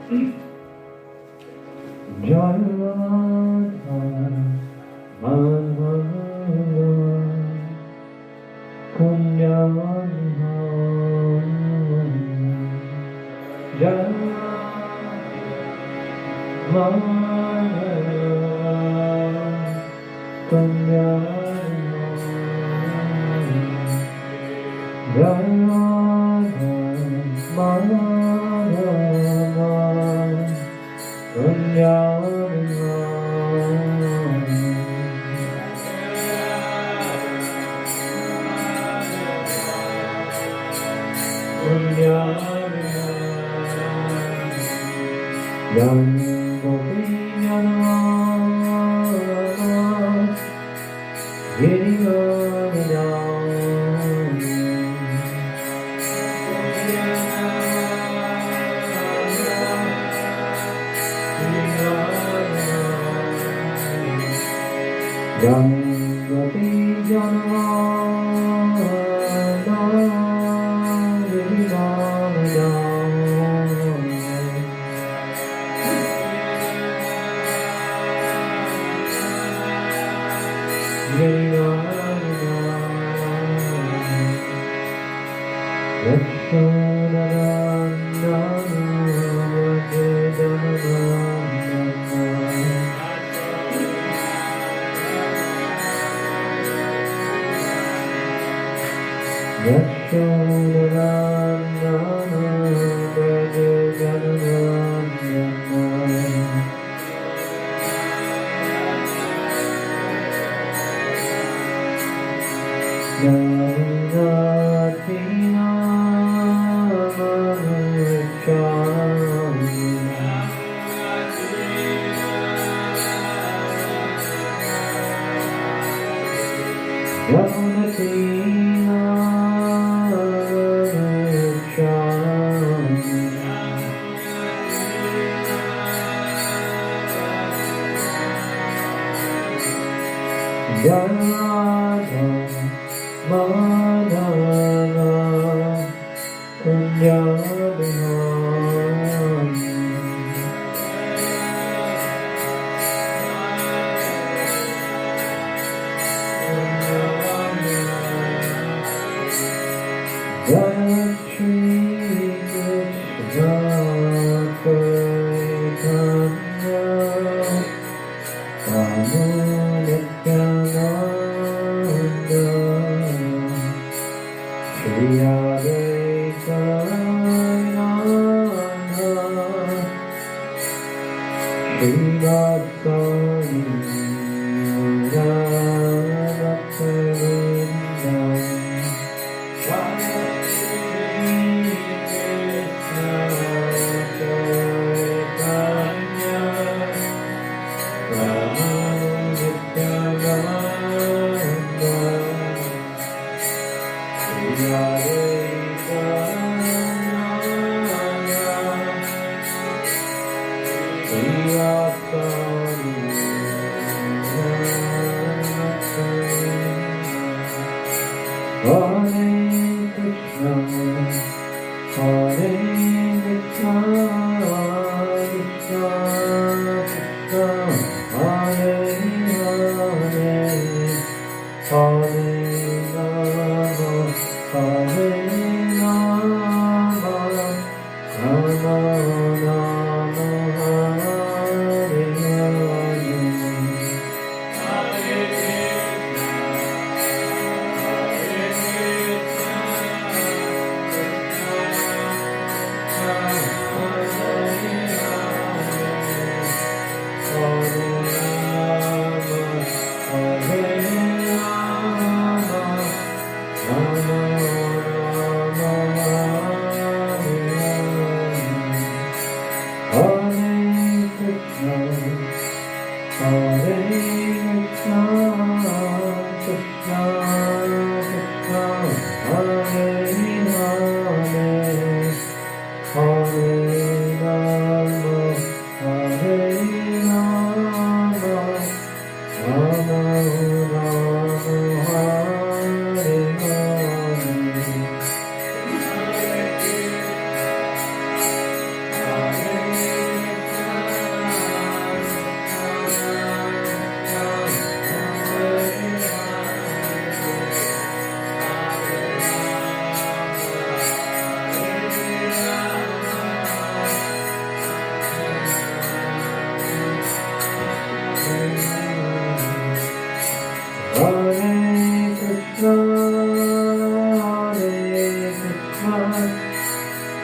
Hare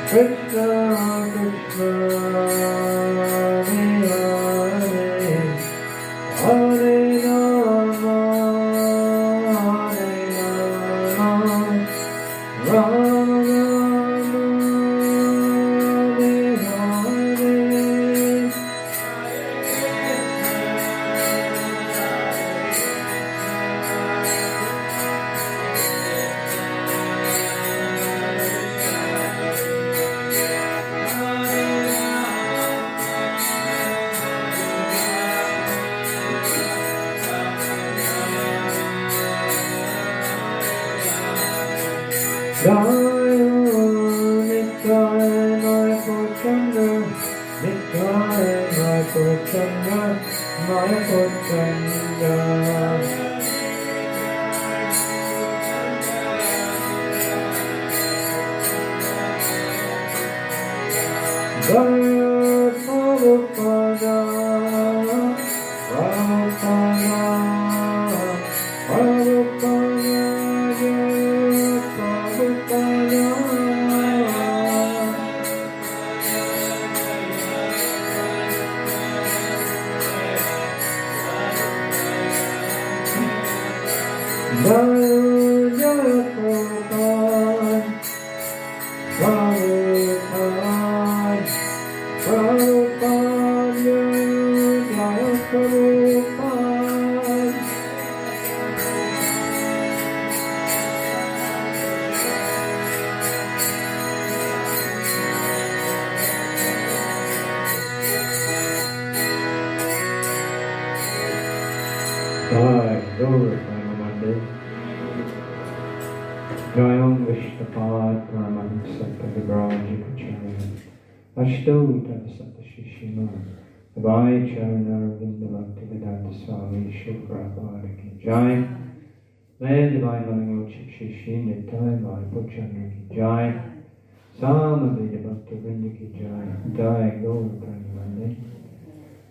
Krishna Krishna Hare Rama Rama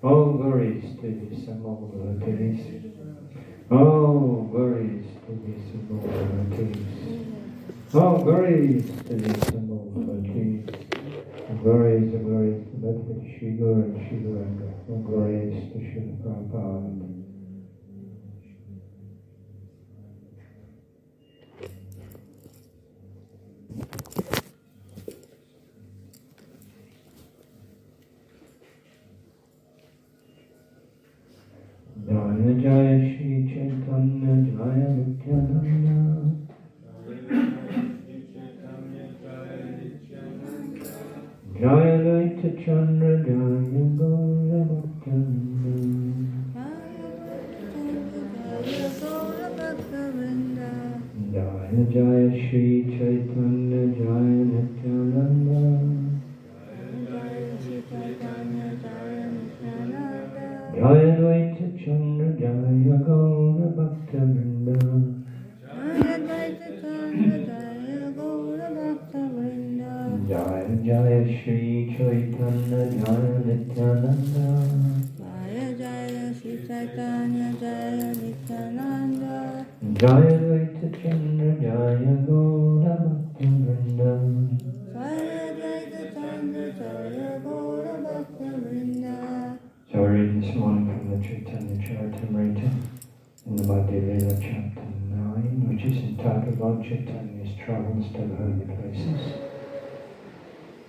All glories to the assembled devotees. All glories to the assembled devotees. All glories to the assembled devotees. All glories, the glories to Bhagavad Shri Guru and Shri Guranga. All glories to Srila Prabhupada. Jaya Jaya Shri Chaitanya Jaya Nityananda Jaya Laita Chandra Jaya Gaura Bhaktavinda Jaya Jaya Shri Chaitanya Jaya Nityananda Jaya Dvaita Chandra Jaya Gaura Bhaktavinda Jaya Dvaita Chandra Jaya Gaura Bhaktavinda Jaya Jaya Shri Chaitanya Jaya Nityananda Jaya Jaya Shri Chaitanya Jaya Nityananda Jaya Dvaita Chandra Jaya Gaura Bhaktavinda Jaya Dvaita Chandra Jaya Gaura Bhaktavinda. So we're reading this morning from the Chaitanya Charitamrita in the Madhya Lila chapter 9, which is entitled Lord Chaitanya's Travels to the Holy Places.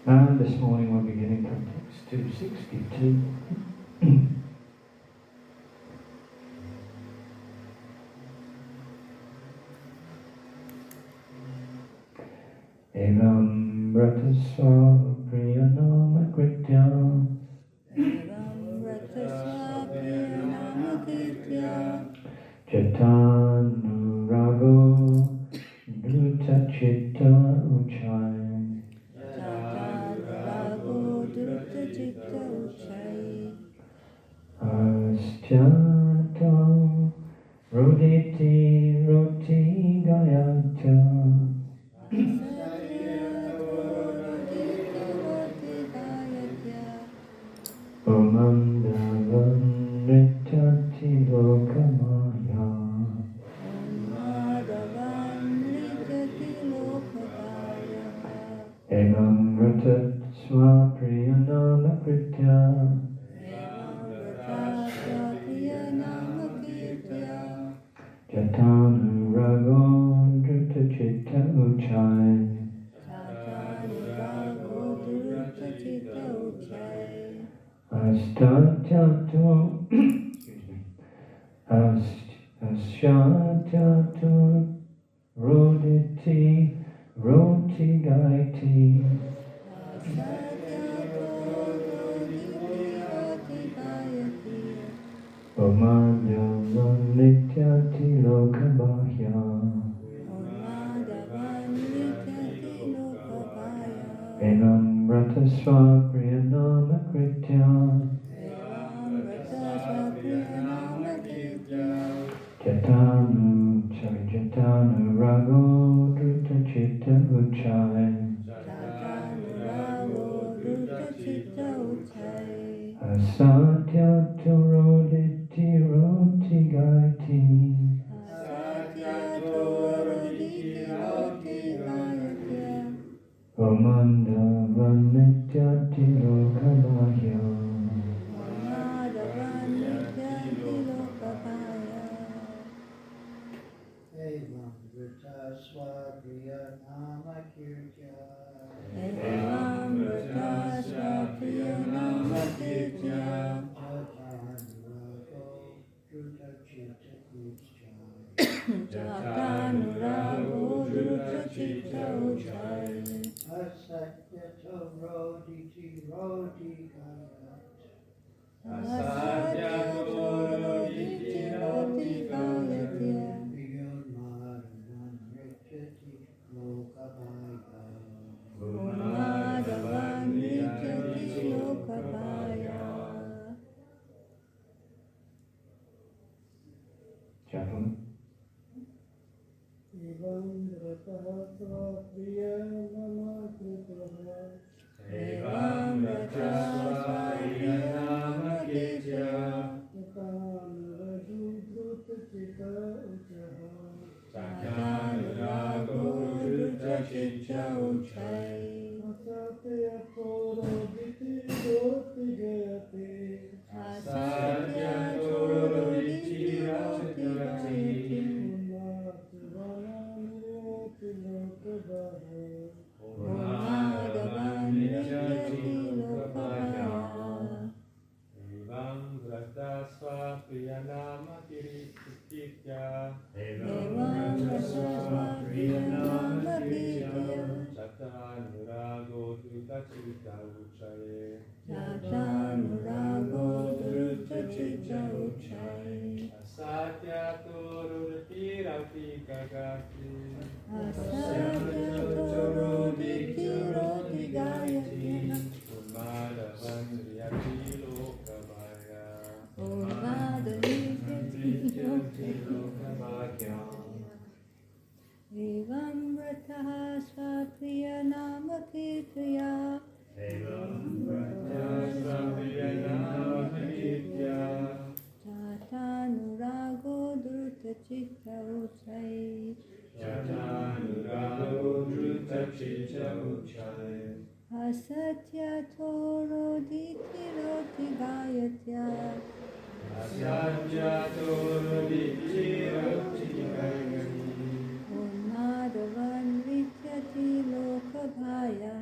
And this morning we're beginning from text 262. Evam Vratasva Priyanama Kritya Chaitanya Druta Chitta Uchai Astyata Roditi Roti Gayata Omandavan Ritati Lokamaya Evam vrata swapriyanama kritya Jatanurago drita chitta uchai Astadhyatu Asyadhyatu Roditi Roti Gaiti Omadyavan Nityati Lokabhya Enam Ratasva Priyanama Kritya Jatanu Rago Drita Chitta Uchai Asatyatu Roditi Roti Gaiti Omandavan Nityati Lokabhya Evam Vrita Swapriya Nama Kirtya Jatanurago Druta Chitta Uchai Asatyato Roditi Roti Gayat Vyodmaravan Rikyati Lokabhaya Gentlemen. Evam Vrataha Swapriya Nama Kirtya Evam Vrtasvapriya Nama Kirtya Jatanurago Druta Chitta Uchaha Jatanurago Druta Chitta Uchai Asatyato Roditi Roti Gayati Asatyato Roditi Roti Gayati Umadhavan Nityati Lokabhaya Evam Vrtasvapriya Nama Kirtya Evam Vrtasvapriya Nama Kirtya Jatanurago Druta Chitta Uchai Asatyato Roditi Roti Gayati Umadhavan Nityati Lokabhaya Evam Vrataha Swapriya Nama Kirtya Evam Vrtasvapriya Nama Kirtya Jatanurago Druta Chitta Uchai Jatanurago Druta Chitta Uchai Asatyato Roditi Roti Gayatya Asatyato Roditi Roti Gayati Umadhavan Vidyati Lokabhaya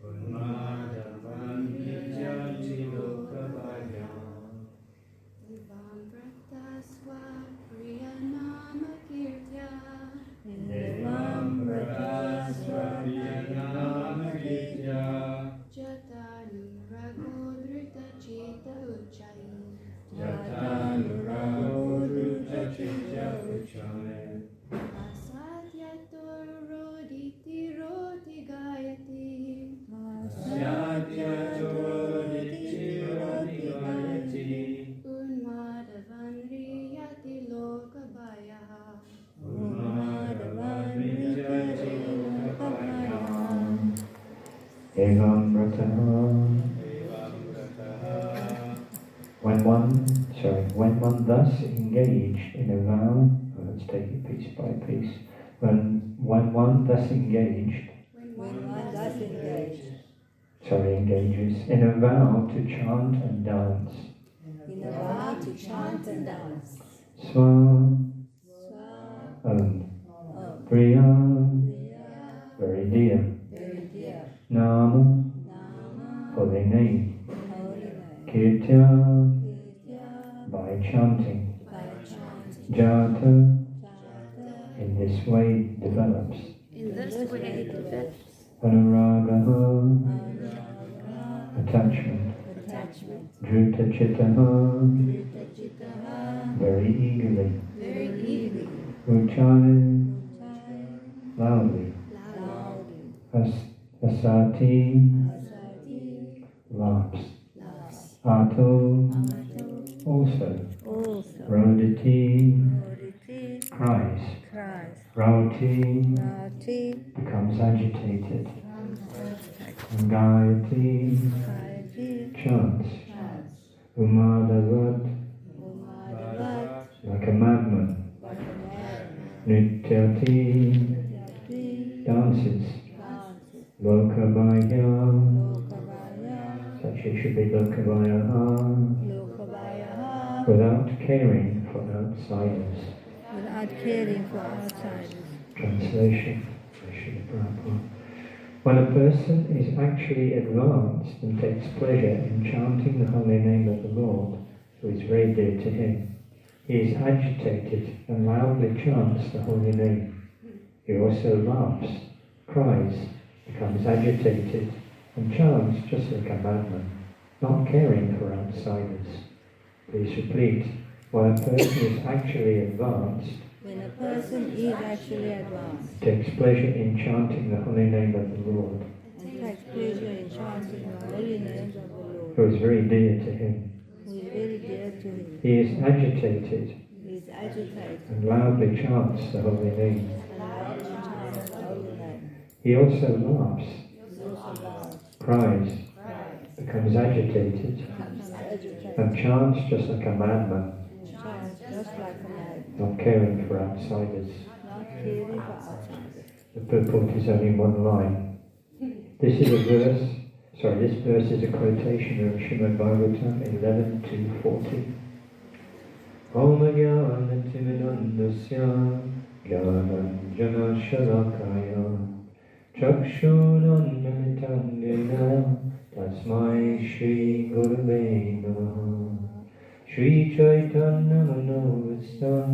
Umadhavan Nityati Lokabhaya Evam Vrtasvapriya Nama Kirtya Evam Vrtasvapriya Nama Kirtya Jatanurago Druta Chitta Uchai Jatanurago Druta Chitta Uchai Asatyato Roditi Roti Gayati Asatyato Roditi Roti Gayati Unmadhavan Riyati Lokabhaya Umadhavan Nityati Lokabhaya Evam Vrataha. When one thus engaged in a vow, let's take it piece by piece. When one thus engaged engages in a vow to chant and dance. In a vow to chant and dance. Swa, Om. Priya, Priya. very dear. Very dear. Nama, Nama. holy name. Holy name. Kirtya, Kirtya. by chanting. By chanting. Jata, Jata. in this way develops. In this way develops. Anuragaha, Anuraga. attachment. Attachment. Druta chittaha, Drita chittaha. very eagerly. Very eagerly. Uchai, Uchai. loudly. Loudly. Asati, Asati. laughs. Laughs. Ato, Amato. also. Also. Roditi, Muriti. cries. Cries. Rauti, Rati. becomes agitated. Gayati, Kayati. chants. Chants. Umadavat, Umadavat. like a madman. Nityati, dances. Lokabaya, Lokabaya. such it should be Lokabaya, Lokabaya. without caring for outsiders. Without caring for outsiders. Translation. Srila Prabhupada. When a person is actually advanced and takes pleasure in chanting the holy name of the Lord, who is very dear to him, he is agitated and loudly chants the holy name. He also laughs, cries, becomes agitated, and chants just like a madman, not caring for outsiders. Please repeat. When a person is actually advanced, When a person is actually advanced takes pleasure in chanting the holy name of the Lord, and takes pleasure in chanting the holy names of the Lord, who is very dear to him, who is very dear to him, he is agitated he is agitated and loudly chants the holy name. and loudly chants the holy name. He also laughs, He also laughs, cries, cries, becomes agitated, becomes agitated, and chants just like a madman, and chants just like a madman, not caring for outsiders. not caring for outsiders. The purport is only one line. This verse is a quotation of Srimad Bhagavatam 11:240. Om Jnana Timirandasya Jnananjana Shalakaya Chakshunanmilitam Yena Tasmai Shri Gurave Namaha Shri Chaitanya Manovistam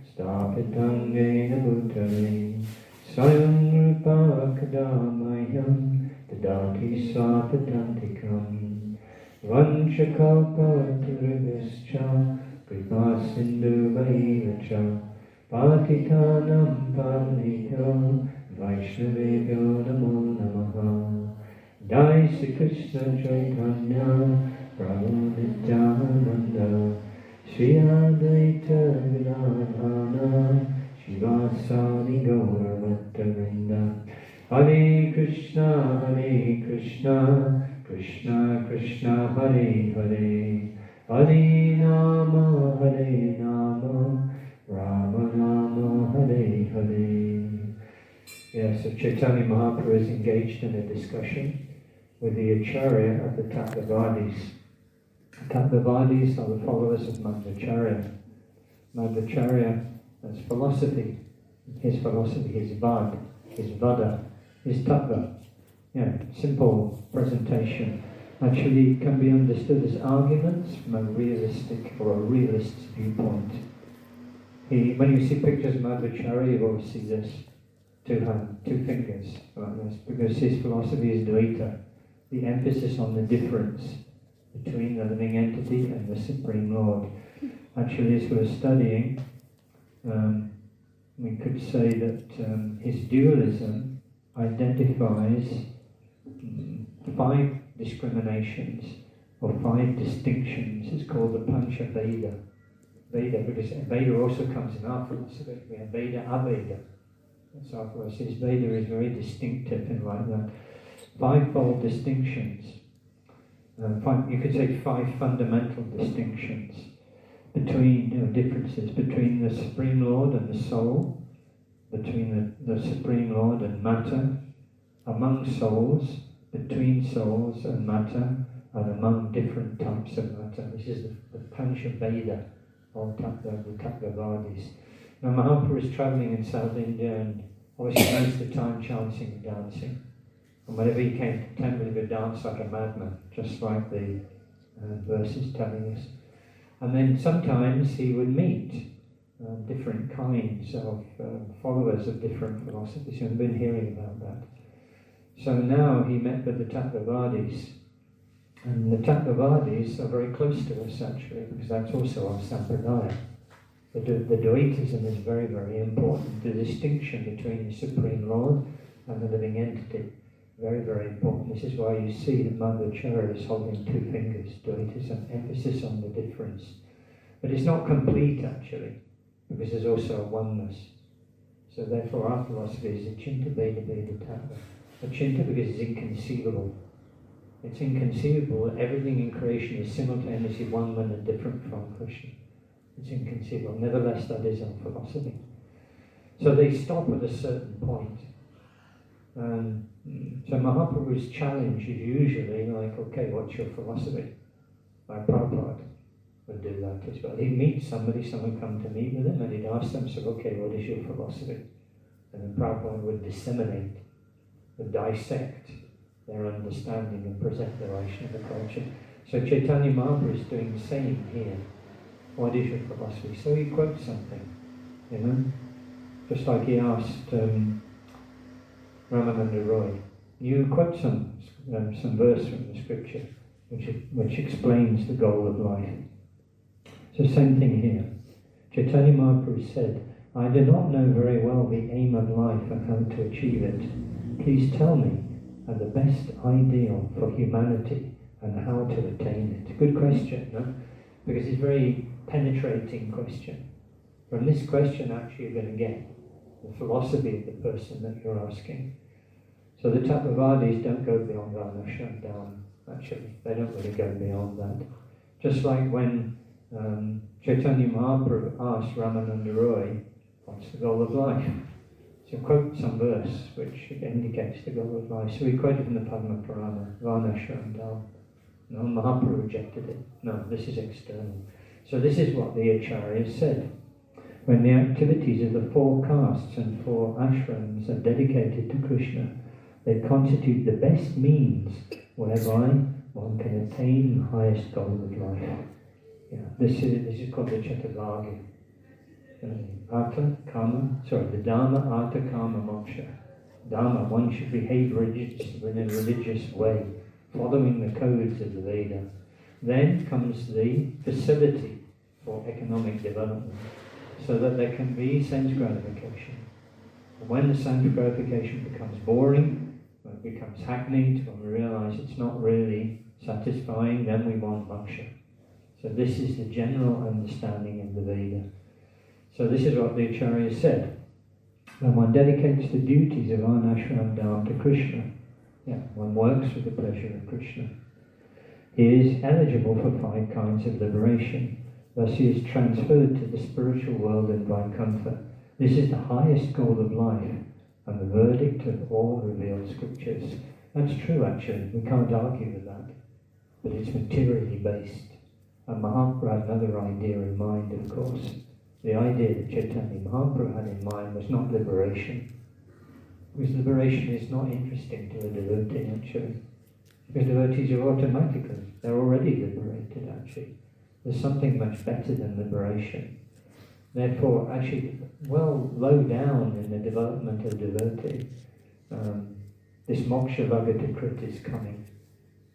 Stapitam Yena Bhutale Swayam Rupa Kadamayam Tadati Swapadantikam Vanchakalpataribhascha Kripa Sindhu Vairacha Patitanam Pavanihyo Vaishnavebhyo Namo Namaha Jai Sri Krishna Chaitanya Prabhu Nityananda Shri Advaita Gadadhara Shivasadi Gaura Bhattavrinda Hare Krishna, Krishna Krishna, Hare Hare, Hare Rama, Rama Rama, Hare Hare. Yes, so Chaitanya Mahaprabhu is engaged in a discussion with the Acharya of the Tattavadis. The Tattavadis are the followers of Madhvacharya. Madhvacharya, that's philosophy. His philosophy is Vad, his Vada, his Tattva. Yeah, simple presentation. Actually can be understood as arguments from a realistic or a realist viewpoint. When you see pictures of Madhvacharya, you always see this. Two fingers like this, because his philosophy is Dvaita, the emphasis on the difference between the living entity and the Supreme Lord. Actually, as we're studying, we could say that his dualism identifies 5 discriminations or 5 distinctions. It's called the Pancha Veda. Veda, because Veda also comes in our philosophy. We have Veda, Aveda. That's our philosophy. His Veda is very distinctive and like that. 5-fold distinctions. You could say 5 fundamental distinctions between, differences between the Supreme Lord and the soul, between the Supreme Lord and matter, among souls, between souls and matter and among different types of matter. This is the Panchaveda of the Tattva-vadis. Now Mahaprabhu was travelling in South India and obviously most of the time chanting and dancing. And whenever he came to the temple, he would dance like a madman, just like the verse is telling us. And then sometimes he would meet different kinds of followers of different philosophies. You've been hearing about that. So now he met with the Tattva-vadis. And the Tattva-vadis are very close to us actually, because that's also our sampradaya. The Dvaitism is very, very important. The distinction between the Supreme Lord and the living entity, very, very important. This is why you see that Madhya Ch is holding two fingers. Dvaitism, emphasis on the difference. But it's not complete actually, because there's also a oneness. So therefore our philosophy is Achinta Veda Veda Tattva. Achinta because it's inconceivable. It's inconceivable that everything in creation is simultaneously one and different from Krishna. It's inconceivable. Nevertheless, that is our philosophy. So they stop at a certain point. So Mahaprabhu's challenge is usually like, okay, what's your philosophy? Like Prabhupada would do that as well. He'd meet somebody, someone come to meet with him, and he'd ask them, so okay, what is your philosophy? And then Prabhupada would disseminate, would dissect their understanding and present the Vaishnava culture. So Chaitanya Mahaprabhu is doing the same here. What is your philosophy? So he quotes something, you know, just like he asked Ramananda Roy, you quote some verse from the scripture which explains the goal of life. So same thing here. Chaitanya Mahaprabhu said, I do not know very well the aim of life and how to achieve it. Please tell me the best ideal for humanity and how to attain it. Good question, no? Because it's a very penetrating question. From this question actually you're going to get the philosophy of the person that you're asking. So the Tattva-vadis don't go beyond Varnashram down, actually. They don't really go beyond that. Just like when Chaitanya Mahaprabhu asked Ramananda Roy, what's the goal of life? So quote some verse which indicates the goal of life. So he quoted from the Padma Purana, Varnashram down. No, Mahaprabhu rejected it. No, this is external. So this is what the Acharyas said. When the activities of the 4 castes and 4 ashrams are dedicated to Krishna, they constitute the best means whereby one can attain the highest goal of life. Yeah, this is called the Chaturvarga. The Dharma, Artha, Kama, Moksha. Dharma, one should behave in a religious way, following the codes of the Veda. Then comes the facility for economic development, so that there can be sense gratification. And when the sense gratification becomes boring, when it becomes hackneyed, when we realize it's not really satisfying, then we want moksha. So this is the general understanding of the Veda. So this is what the Acharya said. When one dedicates the duties of Varnashram Dharma to Krishna, one works for the pleasure of Krishna, he is eligible for 5 kinds of liberation. Thus he is transferred to the spiritual world in Vaikuntha. This is the highest goal of life and the verdict of all revealed scriptures. That's true actually, we can't argue with that. But it's materially based. And Mahaprabhu had another idea in mind, of course. The idea that Chaitanya Mahaprabhu had in mind was not liberation. Because liberation is not interesting to a devotee actually. Because devotees are automatically, they're already liberated actually. There's something much better than liberation. Therefore, actually, low down in the development of devotee, this moksha lagatakrit is coming.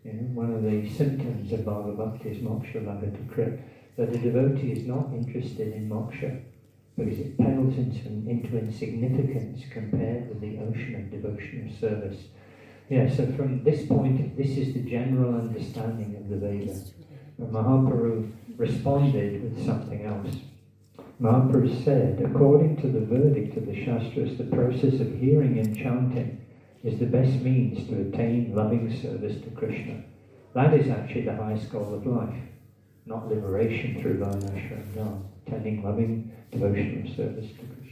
You know, one of the symptoms of Bhagavata is moksha lagatakrit, that the devotee is not interested in moksha because it pales into insignificance compared with the ocean of devotional service. So from this point, this is the general understanding of the Veda. But Mahaprabhu responded with something else. Mahaprabhu said, according to the verdict of the Shastras, the process of hearing and chanting is the best means to attain loving service to Krishna. That is actually the highest goal of life, not liberation through Varnashram Dharma, attaining loving devotional service to Krishna.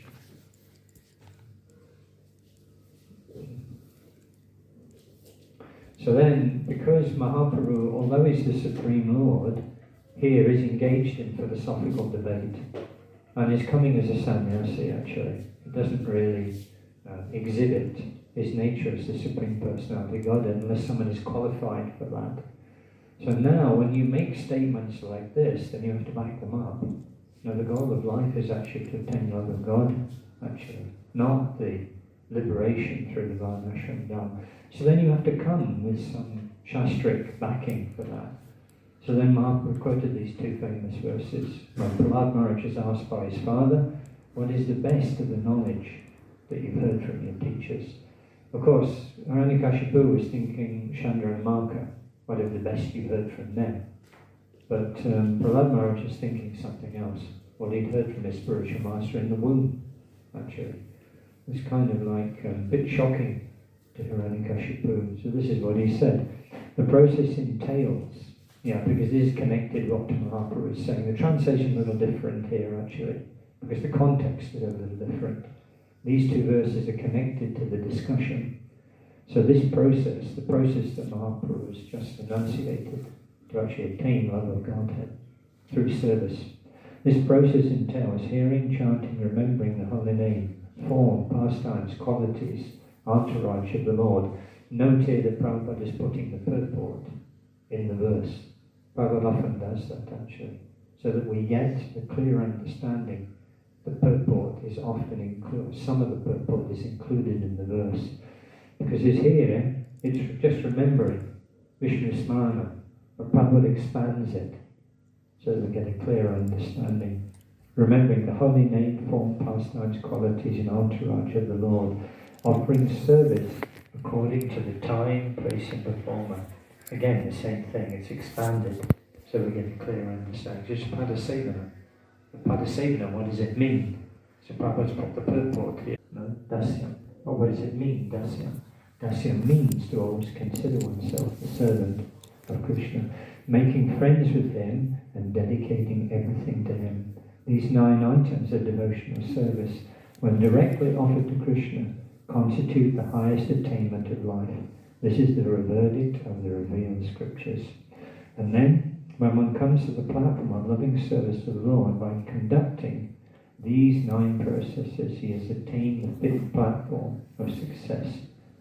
So then, because Mahaprabhu, although he's the Supreme Lord, here is engaged in philosophical debate, and is coming as a sannyasi actually. He doesn't really exhibit his nature as the Supreme Personality of Godhead unless someone is qualified for that. So now, when you make statements like this, then you have to back them up. Now, the goal of life is actually to attain love of God, actually, not the liberation through the Varnashram Dharma. So then you have to come with some shastric backing for that. So then Mahaprabhu quoted these two famous verses. When Prahlad Maharaj is asked by his father, what is the best of the knowledge that you've heard from your teachers? Of course, Hiranyakashipu was thinking Chandra and Marka, what is the best you heard from them? But Prahlad Maharaj is thinking something else, what he'd heard from his spiritual master in the womb, actually. It's kind of like a bit shocking to Hiranyakashipu. So this is what he said. The process entails, because this is connected what Mahaprabhu is saying. The translation is a little different here, actually, because the context is a little different. These two verses are connected to the discussion. So this process, the process that Mahaprabhu has just enunciated to actually attain love of Godhead through service. This process entails hearing, chanting, remembering the holy name, form, pastimes, qualities, entourage of the Lord. Note here that Prabhupada is putting the purport in the verse. Prabhupada often does that actually, so that we get a clear understanding. The purport is often included, some of the purport is included in the verse. Because it's here, it's just remembering Vishnu Smana, but Prabhupada expands it so that we get a clear understanding. Remembering the holy name, form, pastimes, qualities, and entourage of the Lord, offering service according to the time, place, and performer. Again, the same thing, it's expanded so we get a clear understanding. Just Padasevana. Padasevana, what does it mean? So Prabhupada's put the purport here. No, Dasya. Well, what does it mean, Dasya? Dasya means to always consider oneself the servant of Krishna, making friends with him and dedicating everything to him. These 9 items of devotional service, when directly offered to Krishna, constitute the highest attainment of life. This is the verdict of the revealed scriptures. And then, when one comes to the platform of loving service to the Lord, by conducting these 9 processes, he has attained the 5th platform of success,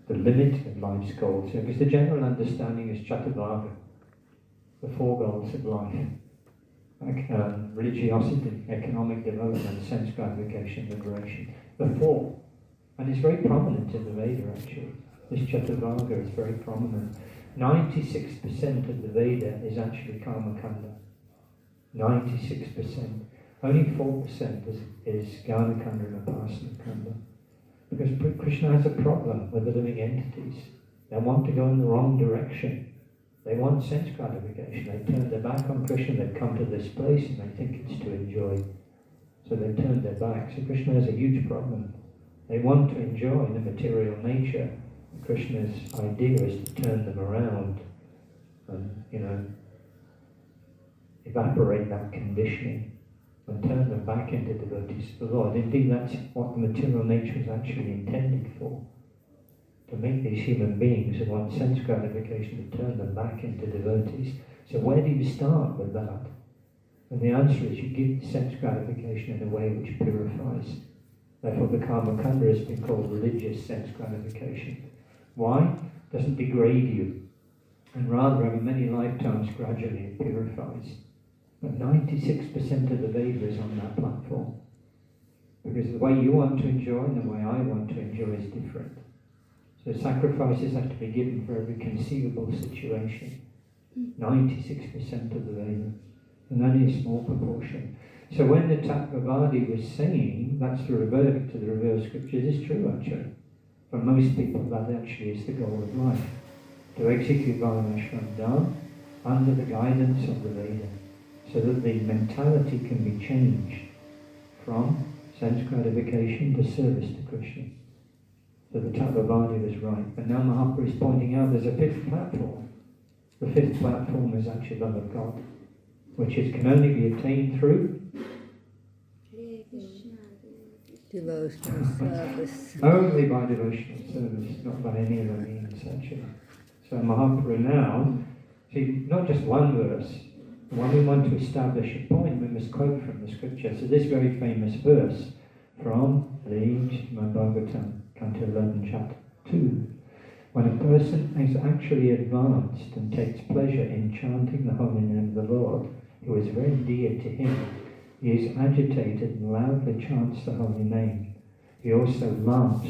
the limit of life's goals. Because the general understanding is Chaturbharga, the 4 goals of life. Religiosity, economic development, sense gratification, liberation. The 4. And it's very prominent in the Veda actually. This Chaturbharga is very prominent. 96% of the Veda is actually Karma Kanda. 96%. Only 4% is Gnana Kanda and Upasana Kanda. Because Krishna has a problem with the living entities. They want to go in the wrong direction. They want sense gratification. They turn their back on Krishna. They've come to this place and they think it's to enjoy. So they turn their back. So Krishna has a huge problem. They want to enjoy the material nature. Krishna's idea is to turn them around and, evaporate that conditioning and turn them back into devotees of the Lord. Indeed, that's what the material nature is actually intended for. To make these human beings who want sense gratification, to turn them back into devotees. So where do you start with that? And the answer is you give sense gratification in a way which purifies. Therefore the Karma Kanda has been called religious sense gratification. Why? It doesn't degrade you, and rather over many lifetimes gradually it purifies. But 96% of the Veda is on that platform. Because the way you want to enjoy and the way I want to enjoy is different. So sacrifices have to be given for every conceivable situation. 96% of the Veda, and only a small proportion. So when the Tattvavadi was saying, that's the verdict to the revealed scriptures, is true actually. For most people that actually is the goal of life. To execute Varnashram Dharma under the guidance of the Veda. So that the mentality can be changed from sense gratification to service to Krishna. So the Tattvavadi was right. And now Mahaprabhu is pointing out there's a 5th platform. The 5th platform is actually love of God, which can only be attained through devotional service. only by devotional service, not by any other means actually. So Mahaprabhu now, see, not just one verse. When we want to establish a point, we must quote from the scripture. So this very famous verse from the Srimad Bhagavatam, Canto 11, Chapter 2. When a person is actually advanced and takes pleasure in chanting the holy name of the Lord, who is very dear to him, he is agitated and loudly chants the holy name. He also laughs,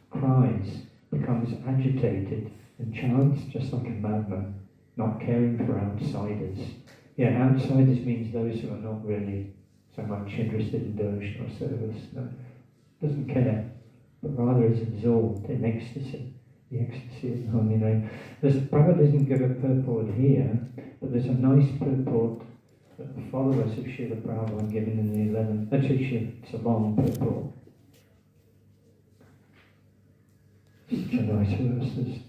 cries, becomes agitated, and chants just like a madman, not caring for outsiders. Yeah, outsiders means those who are not really so much interested in devotional service. No, doesn't care, but rather is absorbed in ecstasy, the ecstasy of the holy name. Prabhupada doesn't give a purport here, but there's a nice purport that the followers of Srila Prabhupada given in the 11th. Actually, it's a long purport. Such a nice verse.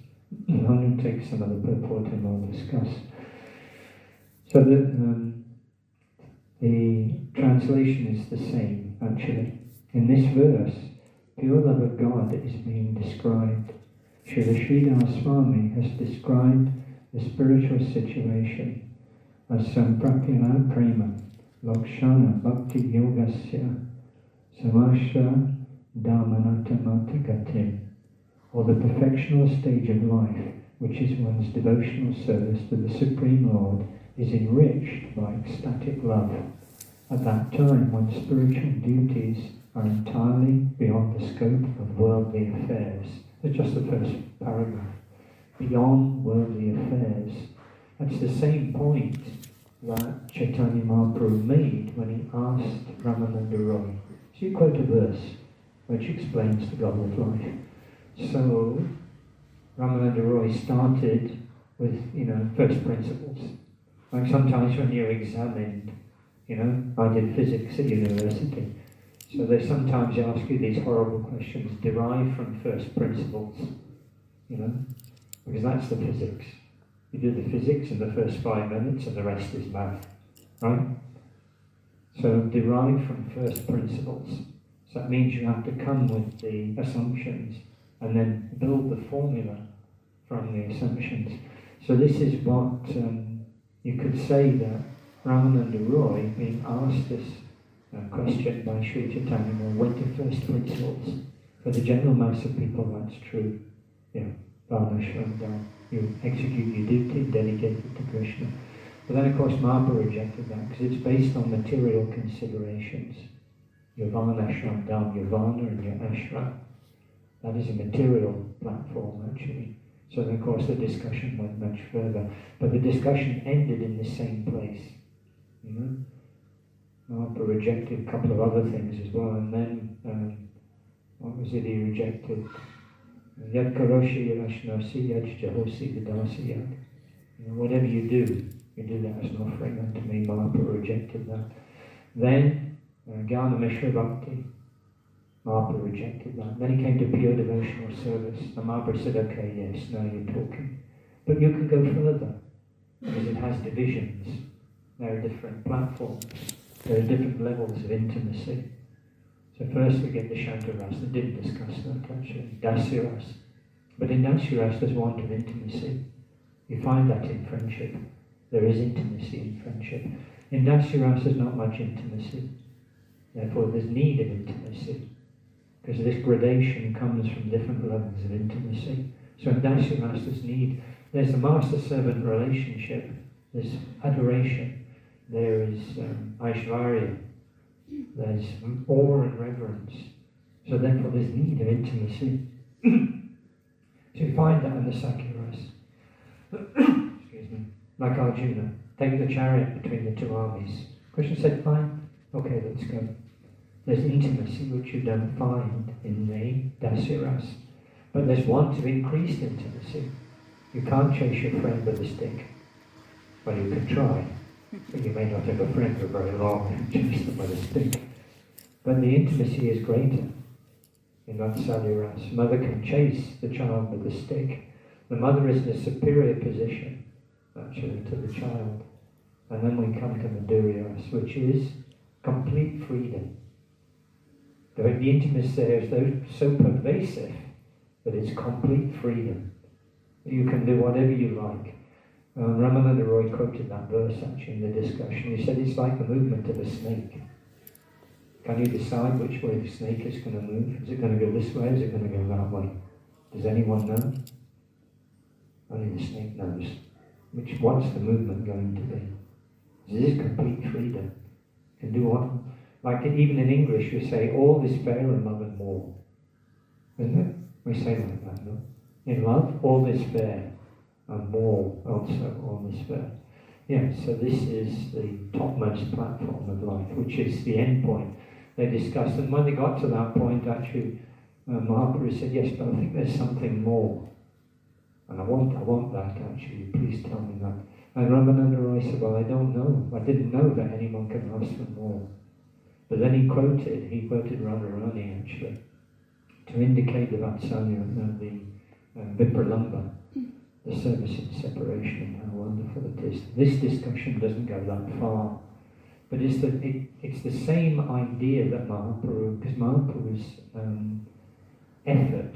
I'm going to take some of the purport and we'll discuss. So the translation is the same, actually. In this verse, pure love of God is being described. Srila Sridhar Swami has described the spiritual situation as Samprakya Prema, Lakshana Bhakti Yogasya, Samashra Dharmanata Gatim, or the perfectional stage of life, which is one's devotional service to the Supreme Lord, is enriched by ecstatic love. At that time, one's spiritual duties are entirely beyond the scope of worldly affairs. That's just the first paragraph. Beyond worldly affairs. That's the same point that Chaitanya Mahaprabhu made when he asked Ramananda Roy. So you quote a verse which explains the God of life. So Ramananda Roy started with, first principles. Like sometimes when you're examined, I did physics at university. So they sometimes ask you these horrible questions derived from first principles, because that's the physics. You do the physics in the first 5 minutes and the rest is math, right? So derived from first principles. So that means you have to come with the assumptions and then build the formula from the assumptions. So this is what you could say that Ramananda Roy, being asked this question by Sri Chaitanya, went to first principles. For the general mass of people, that's true. Varnashram, you execute your duty, dedicate it to Krishna. But then, of course, Mahaprabhu rejected that because it's based on material considerations. Your Varnashram, your Varna and your Ashram. That is a material platform, actually. So then, of course, the discussion went much further. But the discussion ended in the same place. Mahaprabhu rejected a couple of other things as well, and then, what was it he rejected? Yad karoshi yarashnosi yad jahosi vidasi yad. Whatever you do that as an offering unto me. Mahaprabhu rejected that. Then, Jnana Mishra Bhakti. Mahaprabhu rejected that. Then he came to pure devotional service. And Mahaprabhu said, okay, yes, now you're talking. But you can go further, because it has divisions. There are different platforms. There are different levels of intimacy. So first we get the Shantaras. They didn't discuss that actually. Dasyaras. But in Dasyaras there's want of intimacy. You find that in friendship. There is intimacy in friendship. In Dasyaras there's not much intimacy. Therefore there's need of intimacy. Because this gradation comes from different levels of intimacy. So in Dasyaras there's need. There's the master-servant relationship. There's adoration. There is Aishvarya. There's awe and reverence. So therefore there's need of intimacy. So you find that in the Sakyaras. Excuse me. Like Arjuna. Take the chariot between the two armies. Krishna said, fine. Okay, let's go. There's intimacy which you don't find in the Dasyaras. But there's want of increased intimacy. You can't chase your friend with a stick. Well, you can try. But you may not have a friend for very long and chase them with a stick. But the intimacy is greater in that Sakyaras. Mother can chase the child with a stick. The mother is in a superior position, actually, to the child. And then we come to Madhurya, which is complete freedom. The intimacy there is so pervasive that it's complete freedom. You can do whatever you like. Ramananda Roy quoted that verse actually in the discussion. He said it's like the movement of a snake. Can you decide which way the snake is going to move? Is it going to go this way or is it going to go that way? Does anyone know? Only the snake knows. What's the movement going to be? This is complete freedom. You can do what? Like even in English we say, all is fair in love and war. Isn't it? We say like that, no? In love, all is fair. And war also, all is fair. Yeah, so this is the topmost platform of life, which is the end point they discussed. And when they got to that point, actually, Mahaprabhu said, yes, but I think there's something more. And I want that actually, please tell me that. And Ramananda Roy said, well, I don't know. I didn't know that anyone can ask for more. But then he quoted Radharani actually, to indicate the Vatsalya and the Vipralamba, the service in separation, and how wonderful it is. This discussion doesn't go that far, but it's the same idea that Mahaprabhu, because Mahaprabhu's effort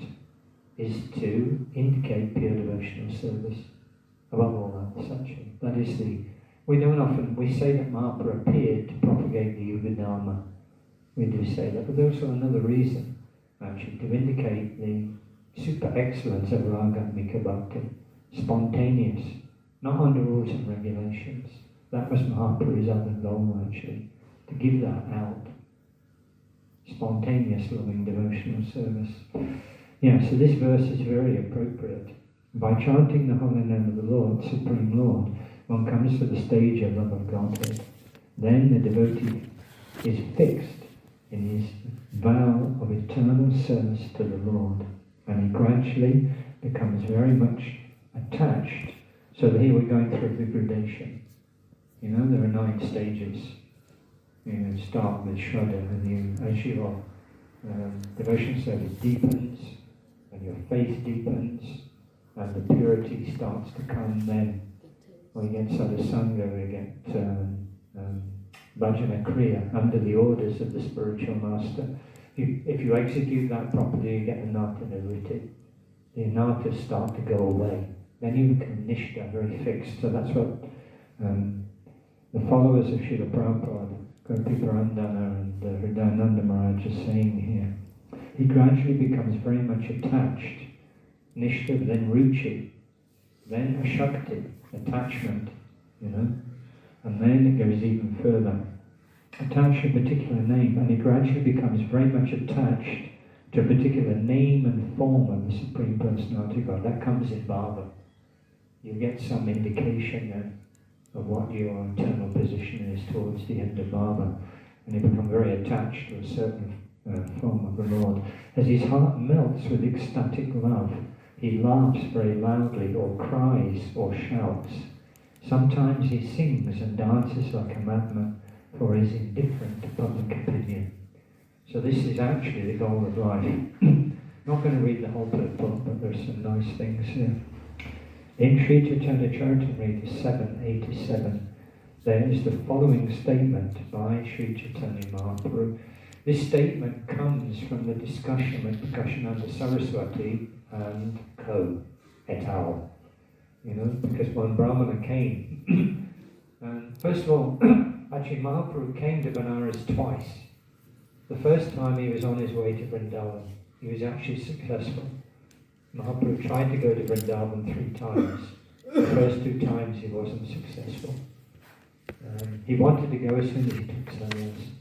is to indicate pure devotional service above all else actually. That is we say that Mahaprabhu appeared to propagate the Yuga Dharma. We do say that, but there's also another reason actually, to indicate the super excellence of Ragamika Bhakti. Spontaneous, not under rules and regulations. That was Mahaprabhu's other goal actually, to give that out. Spontaneous loving devotional service. Yeah, so this verse is very appropriate. By chanting the holy name of the Lord, Supreme Lord, one comes to the stage of love of Godhead. Then the devotee is fixed in his vow of eternal service to the Lord, and he gradually becomes very much attached, so that here we're going through degradation. You know, there are 9 stages. You start with Shraddha, and as your devotion service deepens, and your faith deepens, and the purity starts to come, then we get sadhusanga, we get bhajana kriya, under the orders of the spiritual master. If you execute that properly, you get anartha nivritti. The anarthas start to go away. Then you become nishta, very fixed. So that's what the followers of Srila Prabhupada, Gopi Purandana and Hridayananda Maharaj are saying here. He gradually becomes very much attached, nishta, then ruchi, then ashakti, attachment, you know, and then it goes even further. Attached to a particular name, and he gradually becomes very much attached to a particular name and form of the Supreme Personality of God. That comes in Bhava. You get some indication then of what your internal position is towards the end of Bhava, and you become very attached to a certain form of the Lord. As his heart melts with ecstatic love, he laughs very loudly, or cries, or shouts. Sometimes he sings and dances like a madman, for he is indifferent to public opinion. So this is actually the goal of life. Not going to read the whole book, but there's some nice things here. In Sri Chaitanya Charitamrita 787, there is the following statement by Sri Chaitanya Mahaprabhu. This statement comes from the discussion with Prakashananda Saraswati and Co. et al. You know, because one Brahmana came. And first of all, actually Mahaprabhu came to Benares twice. The first time he was on his way to Vrindavan. He was actually successful. Mahaprabhu tried to go to Vrindavan 3 times. The first 2 times he wasn't successful. He wanted to go as soon as he took sannyas.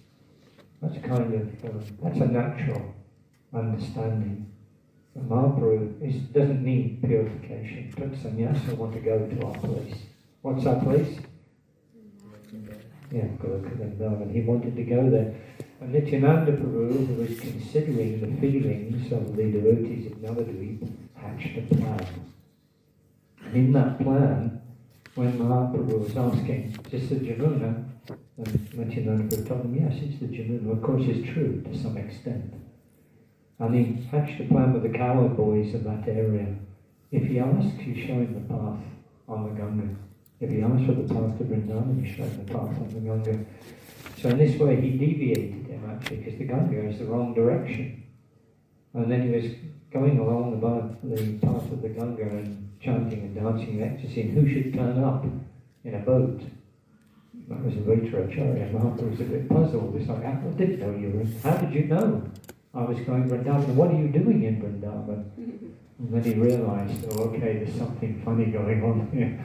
That's kind of, that's a natural understanding. But Mahaprabhu doesn't need purification. Took sannyas, I want to go to our place. What's our place? Yeah, Goloka Vrindavan. He wanted to go there. And Nityananda Prabhu, who was considering the feelings of the devotees of Navadvip, hatched a plan. And in that plan, when Mahaprabhu was asking, is this the Jamuna? And Nityananda Prabhu told him, yes, it's the Jamuna. Of course, it's true to some extent. And he hatched a plan with the cowherd boys of that area. If he asks, you show him the path on the Ganga. If he asks for the path to Vrindavan, you show him the path on the Ganga. So in this way, he deviated him actually, because the Ganga is the wrong direction. And then he was going along the path of the Ganga and chanting and dancing in ecstasy, and who should turn up in a boat? That was a Vaitracharya. Mahaprabhu was a bit puzzled. It's like, I didn't know you were. How did you know I was going to Vrindavan? What are you doing in Vrindavan? And then he realized, oh, okay, there's something funny going on here.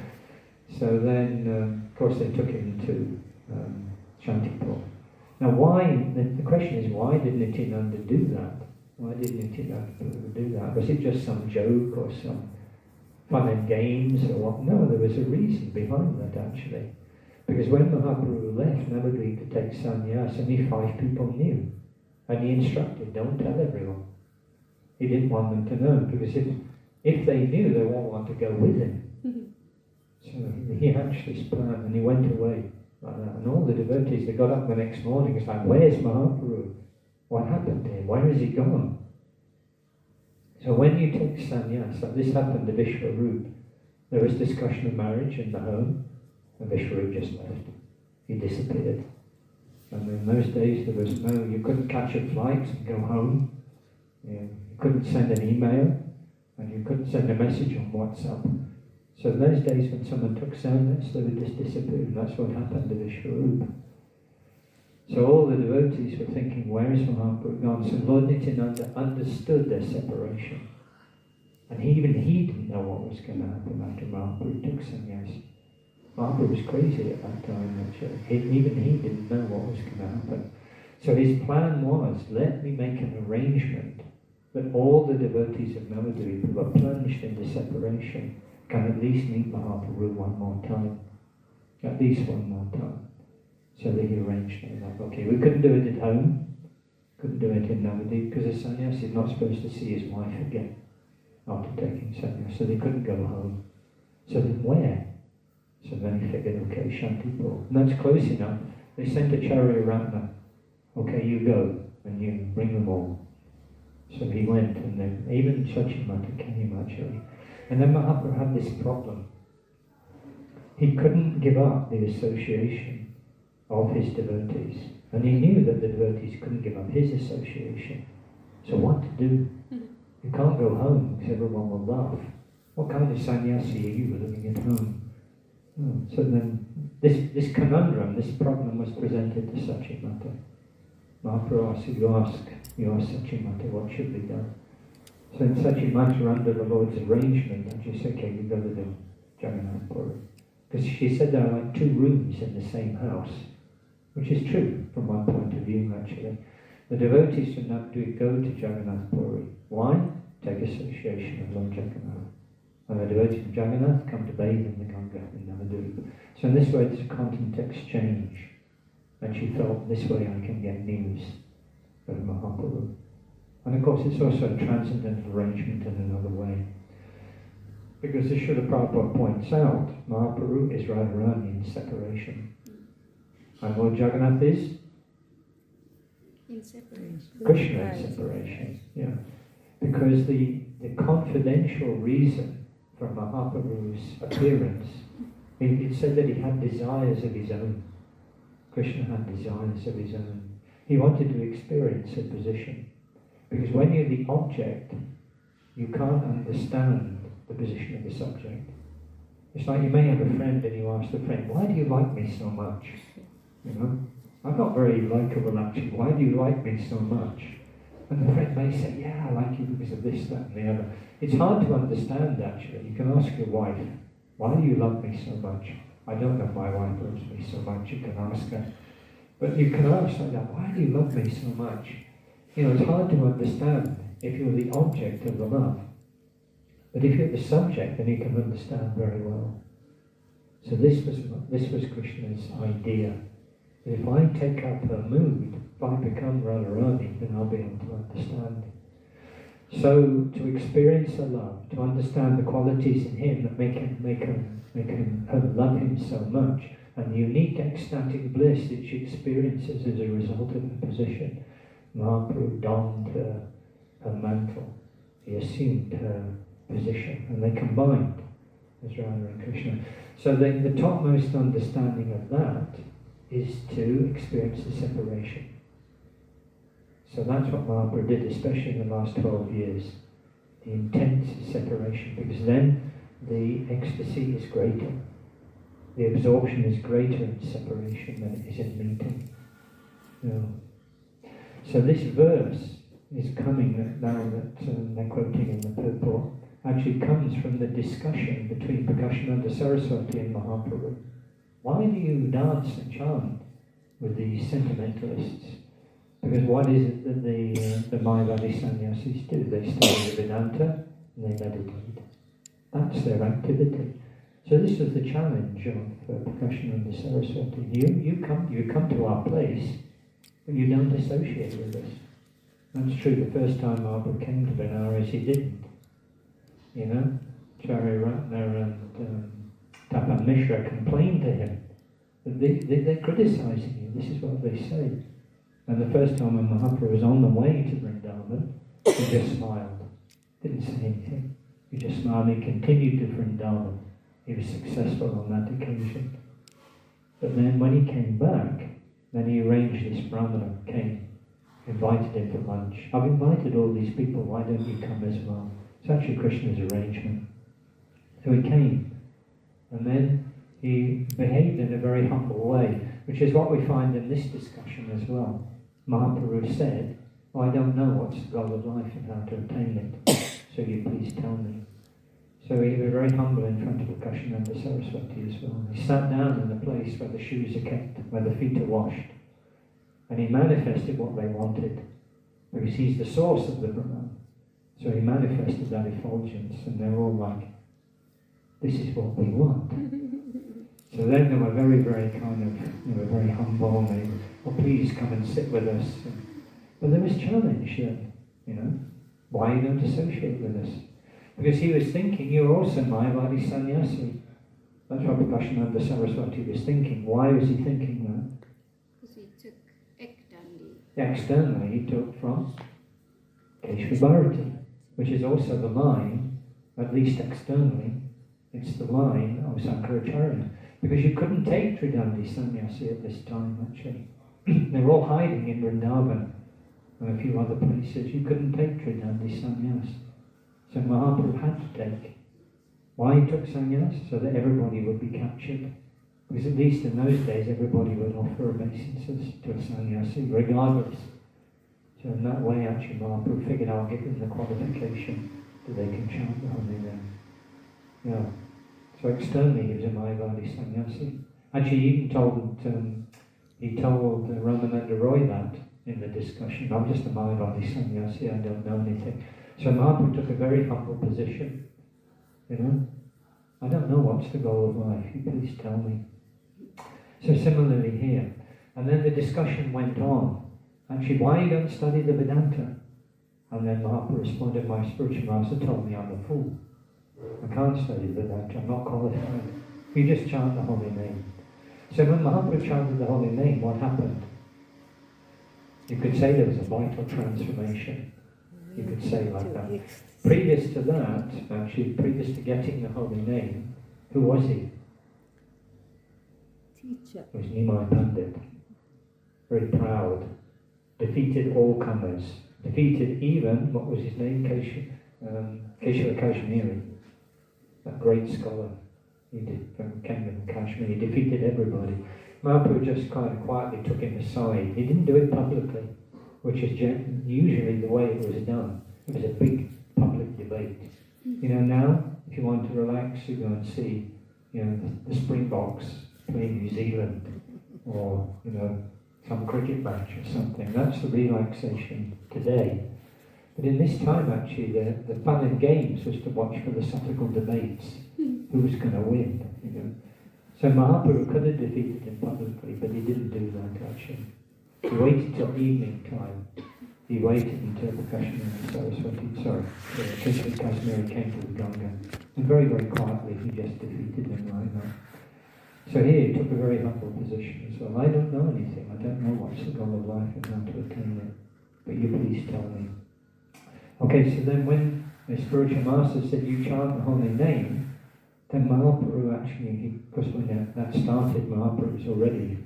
So then, of course, they took him to Shantipur. Now, why? The question is, why did Nityananda do that? Why did Nityananda do that? Was it just some joke or some fun and games or what? No, there was a reason behind that actually. Because when Mahaprabhu left Navadvip to take sannyas, only 5 people knew. And he instructed, don't tell everyone. He didn't want them to know, because if they knew, they won't want to go with him. So he hatched this plan and he went away like that. And all the devotees, they got up the next morning, it's like, where's Mahaprabhu? What happened to him? Where has he gone? So when you take sannyas, like this happened to Vishwarup, there was discussion of marriage in the home, and Vishwarup just left. He disappeared. And in those days there was no, you couldn't catch a flight and go home. You couldn't send an email, and you couldn't send a message on WhatsApp. So in those days when someone took sannyas, they would just disappear, and that's what happened to Vishwarup. So all the devotees were thinking, where is Mahaprabhu gone? So Lord Nityananda understood their separation. And even he didn't know what was going to happen after Mahaprabhu took sannyas. Mahaprabhu was crazy at that time, actually. Even he didn't know what was going to happen. So his plan was, let me make an arrangement that all the devotees of Navadvip who are plunged into separation can at least meet Mahaprabhu one more time. At least one more time. So that he arranged it like, okay, we couldn't do it at home, couldn't do it in Navadvip, because a sannyasi is not supposed to see his wife again after taking sannyas, so they couldn't go home. So then where? So then he figured, okay, Shantipur. And that's close enough. They sent a Charyaratna. Okay, you go, and you bring them all. So he went, and then even Sachimata came actually. And then Mahaprabhu had this problem. He couldn't give up the association of his devotees. And he knew that the devotees couldn't give up his association. So what to do? You can't go home because everyone will laugh. What kind of sannyasi are you living at home? So then this conundrum, this problem was presented to Sachimata. Mahaprabhu asked, you ask Sachimata, what should be done? So in Sachimata, under the Lord's arrangement, and she said, okay, you go to the Jagannath Puri. Because she said there are like 2 rooms in the same house, which is true from one point of view actually. The devotees should not go to Jagannath Puri. Why? Take association of Lord Jagannath. And the devotees of Jagannath come to bathe in the Ganga in Navadvip. So in this way there's a content exchange. And she felt, this way I can get news of Mahaprabhu. And of course it's also a transcendental arrangement in another way. Because as Srila Prabhupada points out, Mahaprabhu is Radharani in separation. And Lord Jagannath is? In separation. Krishna in separation, yeah. Because the confidential reason for Mahaprabhu's appearance, it said that he had desires of his own. Krishna had desires of his own. He wanted to experience a position. Because when you're the object, you can't understand the position of the subject. It's like you may have a friend and you ask the friend, why do you like me so much? You know, I'm not very likable actually. Why do you like me so much? And the friend may say, yeah, I like you because of this, that and the other. It's hard to understand actually. You can ask your wife, why do you love me so much? I don't know if my wife loves me so much, you can ask her. But you can ask like that, why do you love me so much? You know, it's hard to understand if you're the object of the love. But if you're the subject, then you can understand very well. So this was Krishna's idea. If I take up her mood, if I become Radharani, then I'll be able to understand. So to experience her love, to understand the qualities in him that make her love him so much, and the unique ecstatic bliss that she experiences as a result of her position, Mahaprabhu donned her mantle. He assumed her position, and they combined as Radha and Krishna. So the topmost understanding of that is to experience the separation. So that's what Mahaprabhu did, especially in the last 12 years. The intense separation, because then the ecstasy is greater. The absorption is greater in separation than it is in meeting. You know. So this verse is coming now that they're quoting in the purport, actually comes from the discussion between Prakashananda Saraswati and Mahaprabhu. Why do you dance and chant with these sentimentalists? Because what is it that the Mayavadi sannyasis do? They study the Vedanta and they meditate. That's their activity. So this was the challenge of Prakashananda Saraswati. You come to our place, but you don't associate with us. That's true. The first time Mahaprabhu came to Benares, he didn't. You know, Charyaratna and Tapan Mishra complained to him. They're criticizing you. This is what they say. And the first time when Mahaprabhu was on the way to Vrindavan, he just smiled. Didn't say anything. He just smiled. He continued to Vrindavan. He was successful on that occasion. But then when he came back, then he arranged this Brahmana came, invited him for lunch. I've invited all these people, why don't you come as well? It's actually Krishna's arrangement. So he came, and then he behaved in a very humble way, which is what we find in this discussion as well. Mahaprabhu said, I don't know what's the goal of life and how to attain it, so you please tell me. So he was very humble in front of Prakashananda Saraswati as well. He sat down in a place where the shoes are kept, where the feet are washed, and he manifested what they wanted, because he's the source of the Brahman. So he manifested that effulgence, and they're all like, this is what we want. So then they were very, very kind of, they were very humble, and they, oh please come and sit with us. But there was challenge then, you know, why you don't associate with us? Because he was thinking, you're also Mayavadi sannyasi. That's what Prakashananda Saraswati was thinking. Why was he thinking that? Because he took externally. Externally, he took from Keshava Bharati, which is also the line, at least externally, it's the line of Sankaracharya. Because you couldn't take Tridandi sannyasi at this time, actually. They were all hiding in Vrindavan and a few other places. You couldn't take Tridandi sannyas. So Mahaprabhu had to take. Why he took sannyas? So that everybody would be captured. Because at least in those days, everybody would offer obeisances to a sannyasi, regardless. So in that way, actually, Mahaprabhu figured, I'll give them the qualification that they can chant the holy name. Yeah. So externally, he was a Mayavadi sannyasi. Actually, he even told Ramananda Roy that in the discussion. I'm just a Mayavadi sannyasi, I don't know anything. So Mahaprabhu took a very humble position. You know, I don't know what's the goal of life. You please tell me. So similarly here, and then the discussion went on. Actually, why you don't study the Vedanta? And then Mahaprabhu responded, my spiritual master told me I'm a fool. I can't study Vedanta. I'm not qualified. You just chant the holy name. So when Mahaprabhu chanted the holy name, what happened? You could say there was a vital transformation. You could say like that. Previous to that, actually, previous to getting the holy name, who was he? Teacher. It was Nimai Pandit. Very proud. Defeated all comers. Defeated even, what was his name? Keshava Kashmiri. That great scholar. He came from Kashmir. He defeated everybody. Mahaprabhu just kind of quietly took him aside. He didn't do it publicly, which is usually the way it was done. It was a big public debate. You know, now, if you want to relax, you go and see, you know, the Springboks playing New Zealand, or, you know, some cricket match or something. That's the relaxation today. But in this time, actually, the fun and games was to watch philosophical debates. Who was going to win, you know. So Mahaprabhu could have defeated him publicly, but he didn't do that, actually. He waited till evening time. He waited until Prakashananda Saraswati, Keshava Kashmiri came to the Ganga. And very, very quietly he just defeated him like that. So here he took a very humble position as well. I don't know anything. I don't know what's the goal of life and how to attain it. But you please tell me. Okay, so then when the spiritual master said, you chant the holy name, then Mahaprabhu actually, because when that started, Mahaprabhu was already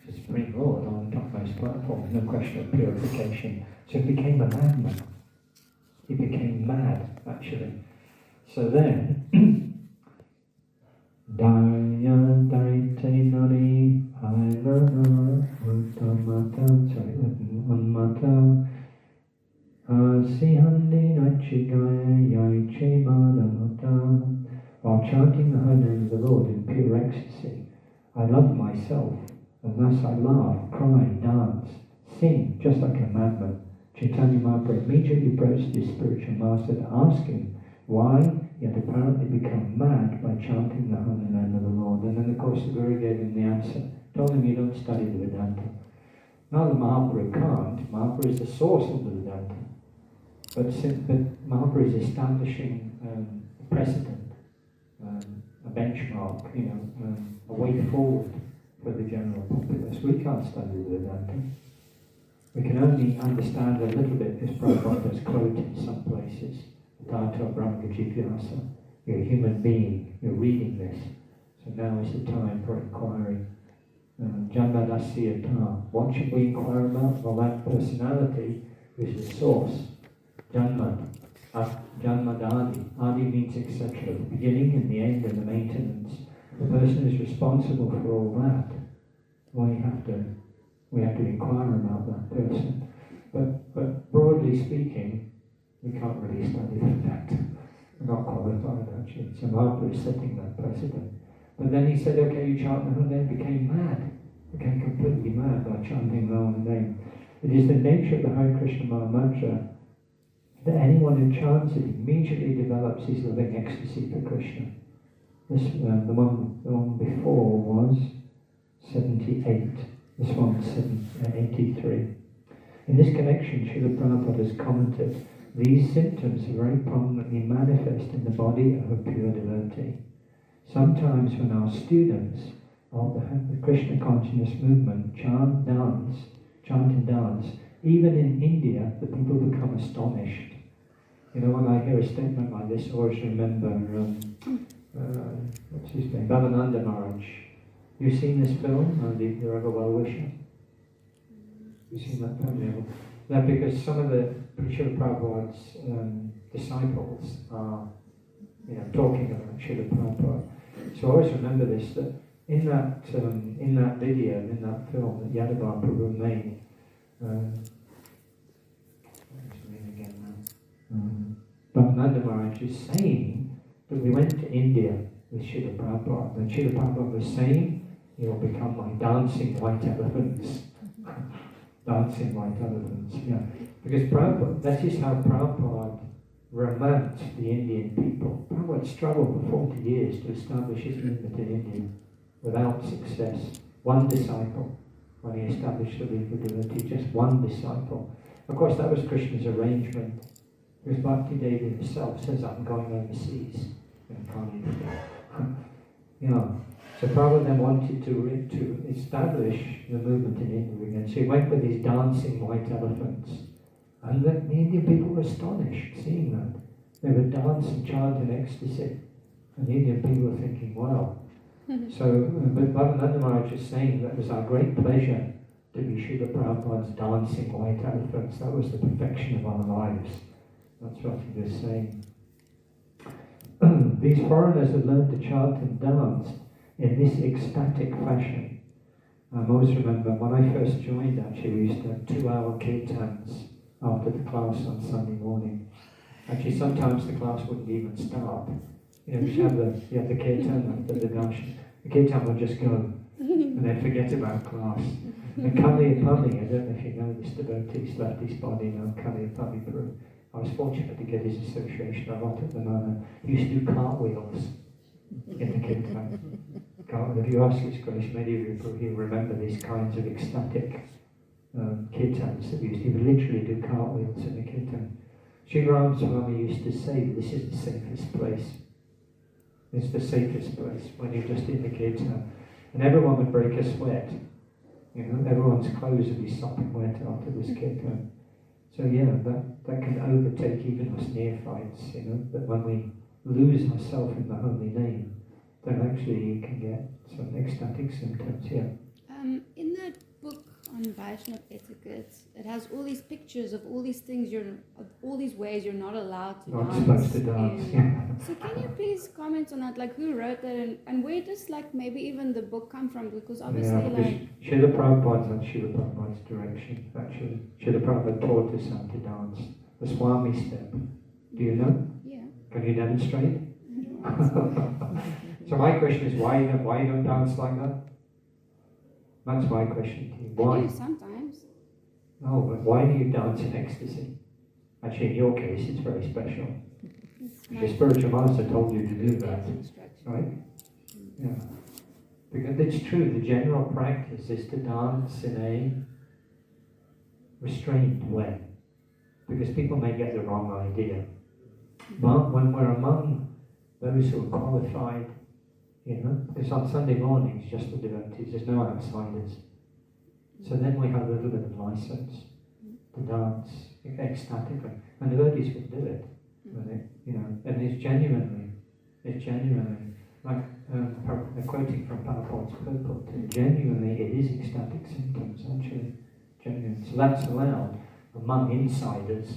the Supreme Lord on the topmost platform, no question of purification. So he became a madman. He became mad, actually. So then, name of the Lord in pure ecstasy. I love myself, and thus I laugh, cry, dance, sing, just like a madman. Chaitanya Mahaprabhu immediately approached his spiritual master to ask him why he had apparently become mad by chanting the holy name of the Lord. And then, of course, the Guru gave him the answer, told him, you don't study the Vedanta. Now that Mahaprabhu can't, Mahaprabhu is the source of the Vedanta. But Mahaprabhu is establishing a precedent, a benchmark, a way forward for the general populace. We can't study the Vedanta. We can only understand a little bit, as Prabhupada has quoted in some places, Tata Brahma Jigyasa. You're a human being, you're reading this, so now is the time for inquiry. Janmadasya. What should we inquire about? Well, that personality is the source. Janmad. Janmadadi. Adi means etc. The beginning and the end and the maintenance. The person is responsible for all that. Well, we have to inquire about that person. But broadly speaking, we can't really study that. We're not qualified actually. So Mahaprabhu is setting that precedent. But then he said, okay, you chant the holy name, became mad. Became completely mad by chanting the holy name. It is the nature of the Hare Krishna Maha Mantra that anyone who chants it immediately develops his loving ecstasy for Krishna. This, the one before was 78. This one's 83. In this connection, Srila Prabhupada has commented, these symptoms are very prominently manifest in the body of a pure devotee. Sometimes when our students of the Krishna consciousness movement chant and dance, even in India, the people become astonished. When I hear a statement like this, I always remember, what's his name, Bhavananda Maharaj. You seen this film, the Raga Well-Wisher? You seen that film? Yeah, because some of the Srila Prabhupada's disciples are, talking about Srila Prabhupada. So I always remember this, that in that video, in that film that Yadavar Prabhu made, Bhavananda Maharaj is saying that we went to India with Srila Prabhupada, and Srila Prabhupada was saying, you'll become like dancing white elephants. Dancing white elephants, yeah. Because Prabhupada, that is how Prabhupada romanced the Indian people. Prabhupada struggled for 40 years to establish his movement in India without success. One disciple, when he established the legal devotee, just one disciple. Of course, that was Krishna's arrangement. Because Bhakti Devi himself says, I'm going overseas. So Prabhupada then wanted to establish the movement in India again. So he went with these dancing white elephants. And the Indian people were astonished seeing that. They would dance and chant in ecstasy. And the Indian people were thinking, wow. So, but Bhavananda Maharaj is saying that it was our great pleasure to be Srila Prabhupada's dancing white elephants. That was the perfection of our lives. That's what he was saying. These foreigners had learned to chant and dance in this ecstatic fashion. I always remember when I first joined, actually, we used to have 2-hour kirtans after the class on Sunday morning. Actually, sometimes the class wouldn't even start. You have the kirtan after the darshan. The kirtan would just go, and then forget about class. And Kali Pali, I don't know if you know this devotee, left his body now, Kali Pali Prabhu. I was fortunate to get his association a lot at the moment. He used to do cartwheels in the kirtan. If you ask His Grace, many of you probably remember these kinds of ecstatic kirtans that we used to literally do cartwheels in the kirtan. Sri Ram Swami used to say, this is the safest place. It's the safest place when you're just in the kirtan. And everyone would break a sweat. Everyone's clothes would be sopping wet after this kirtan. So that can overtake even us neophytes, that when we lose ourselves in the holy name, then actually you can get some ecstatic symptoms, In that book on Vaishnava etiquette, it has all these pictures of all these things, of all these ways you're not allowed to not dance. supposed to dance, So can you please comment on that? Like, who wrote that, and where does maybe even the book come from? Because obviously Srila Prabhupada's on Srila Prabhupada's direction, actually. Srila Prabhupada taught us how to dance. The Swami step. Do you know? Yeah. Can you demonstrate? So my question is, why you don't dance like that? That's my question to you. I Why? do sometimes. No, but why do you dance in ecstasy? Actually, in your case, it's very special. It's Your spiritual master told you to do that, instruction. right? Yeah. Because it's true, the general practice is to dance in a restrained way. Because people may get the wrong idea. But when we're among those who are qualified, because on Sunday mornings, just the devotees, there's no outsiders. So then we have a little bit of license to dance ecstatically. And devotees will do it. And it's genuinely, like quoting from Prabhupada's purport, genuinely it is ecstatic symptoms, actually. Genuine. So that's allowed among insiders.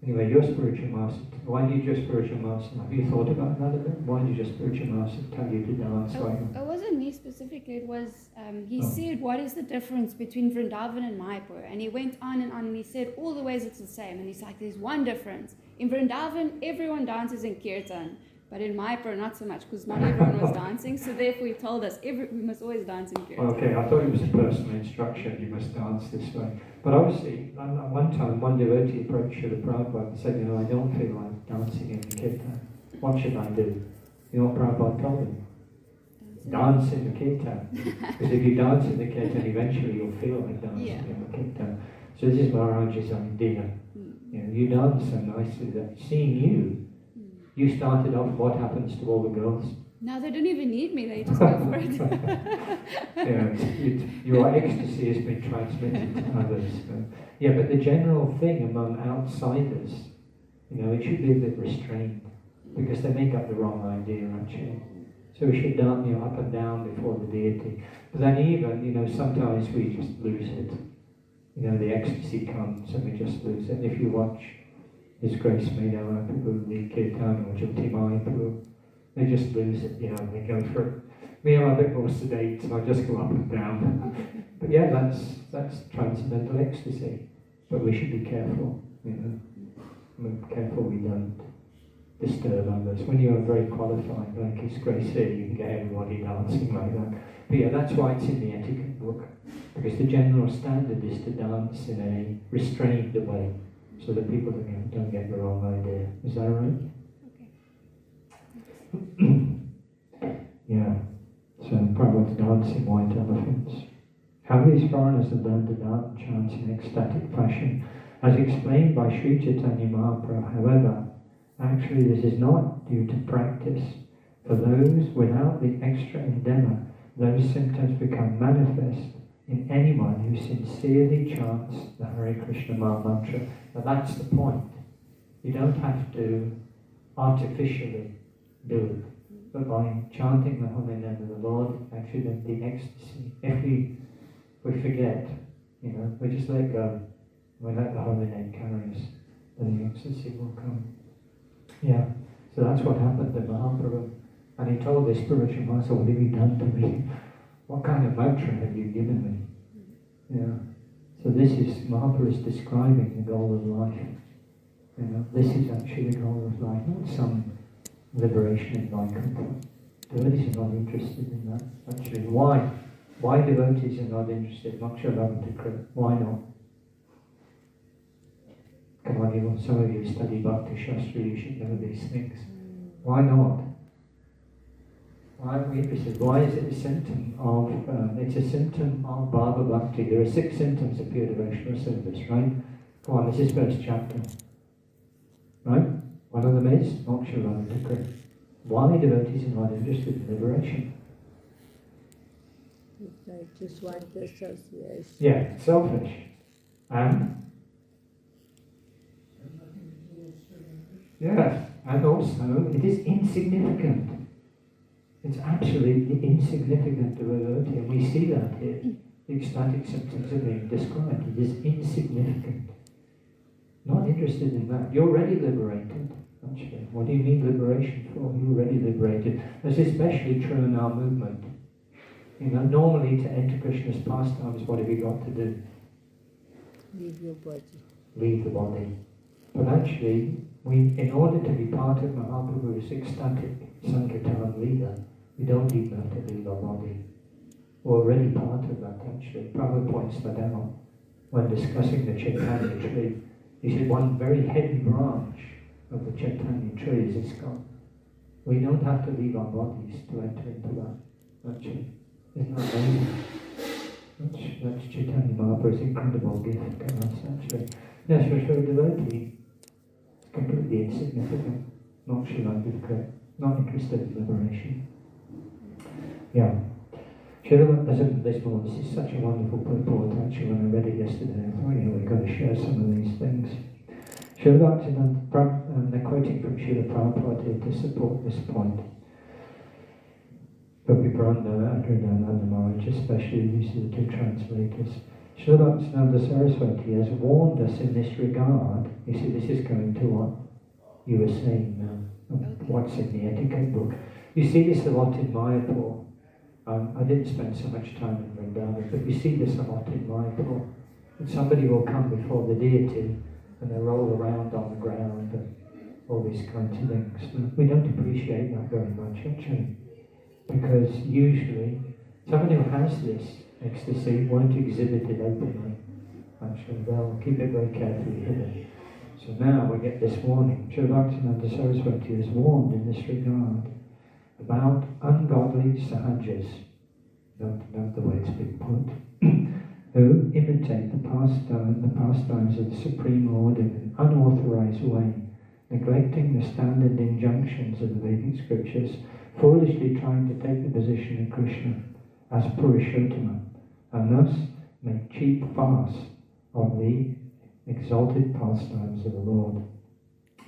Anyway, your spiritual master, why did your spiritual master, have you thought about that a bit? Why did your spiritual master tell you to dance like that? It wasn't me specifically, it was, he said, what is the difference between Vrindavan and Mayapur? And he went on and he said, all the ways it's the same. And he's like, there's one difference. In Vrindavan, everyone dances in Kirtan. But in Mayapur, not so much, because not everyone was dancing. So therefore he told us, we must always dance in Kirtan. Okay, I thought it was a personal instruction, you must dance this way. But obviously, at one time, one devotee approached Srila Prabhupada and said, I don't feel like dancing in the Kirtan. What should I do? You know what Prabhupada told him? Dance in the Kirtan. Because if you dance in the Kirtan, eventually you'll feel like dancing in the Kirtan. So this is Maharaj's idea. You dance so nicely that seeing you started off, what happens to all the girls? No, they don't even need me, they just go for it. Your ecstasy has been transmitted to others. But the general thing among outsiders, it should be a bit restrained, because they make up the wrong idea, actually. So we should dance, up and down before the deity. But then even, sometimes we just lose it. The ecstasy comes and we just lose it. And if you watch His Grace Madhya Ch, the Kirtan or Jyoti Mayapur, they just lose it, they go for it. Me, I'm a bit more sedate, so I just go up and down. But that's transcendental ecstasy. But we should be careful, careful we don't disturb others. When you're very qualified, like His Grace here, you can get everybody dancing like that. But that's why it's in the etiquette book. Because the general standard is to dance in a restrained way, so that people don't get the wrong idea. Is that right? Okay. So Prabhupada's dancing white elephants. How these foreigners have learned to dance and chant in ecstatic fashion, as explained by Sri Chaitanya Mahaprabhu. However, actually this is not due to practice. For those without the extra endeavour, those symptoms become manifest in anyone who sincerely chants the Hare Krishna Maha Mantra. Now that's the point. You don't have to artificially do it, but by chanting the holy name of the Lord, actually the ecstasy. If we forget, we just let go. We let the holy name carry us, then the ecstasy will come. So that's what happened to Mahaprabhu. And he told the spiritual master, what have you done to me? What kind of mantra have you given me? So this is, Mahaprabhu is describing the goal of life. This is actually the goal of life, not some liberation in Vaikuntha. Devotees are not interested in that, actually. Why? Why devotees are not interested? Why not? Come on, some of you study Bhakti Shastra, you should know these things. Why not? Why are we interested? Why is it a symptom of, it's a symptom of Bhava Bhakti. There are 6 symptoms of pure devotional service, right? Come on, this is first chapter. Right? One of them is Moksha Ravadikra. Why devotees are not interested in liberation? I just want the association. Yeah, selfish. And? Yes, and also it is insignificant. It's absolutely insignificant to a devotee, and we see that here. The ecstatic symptoms are being described. It is insignificant. Not interested in that. You're already liberated, actually. What do you need liberation for? You're already liberated. That's especially true in our movement. Normally to enter Krishna's pastimes, what have you got to do? Leave your body. Leave the body. But actually, in order to be part of Mahaprabhu's ecstatic Sankirtan Leela. We don't even have to leave our body. We're already part of that actually. Prabhupada points that out when discussing the Chaitanya tree. He said one very heavy branch of the Chaitanya tree is ISKCON. We don't have to leave our bodies to enter into that. Actually, isn't that amazing? That's Chaitanya Mahaprabhu's incredible gift to us actually. Yes, for a devotee, it's completely insignificant. Not Srila, not interested in liberation. Yeah. Srila, this is such a wonderful purport actually. When I read it yesterday, I thought, we've got to share some of these things. Srila Bhaktivinoda, they're quoting from Srila Prabhupada here to support this point. Bhaktivedanta and Adridananda Maharaj, especially, these are the two translators. Srila Bhaktivinoda Saraswati has warned us in this regard. You see, this is going to what you were saying now, what's in the etiquette book. You see this a lot in Mayapur. I didn't spend so much time in Vrindavan, but you see this a lot in Mayapur. And somebody will come before the deity and they roll around on the ground and all these kinds of things. We don't appreciate that very much actually, because usually somebody who has this ecstasy won't exhibit it openly. Actually, they'll keep it very carefully hidden. So now we get this warning. Srila Bhaktivinoda Saraswati is warned in this regard about ungodly sahajas, not the way it's been put, who imitate the pastimes of the Supreme Lord in an unauthorized way, neglecting the standard injunctions of the Vedic scriptures, foolishly trying to take the position of Krishna as Purushottama, and thus make cheap farce of the exalted pastimes of the Lord.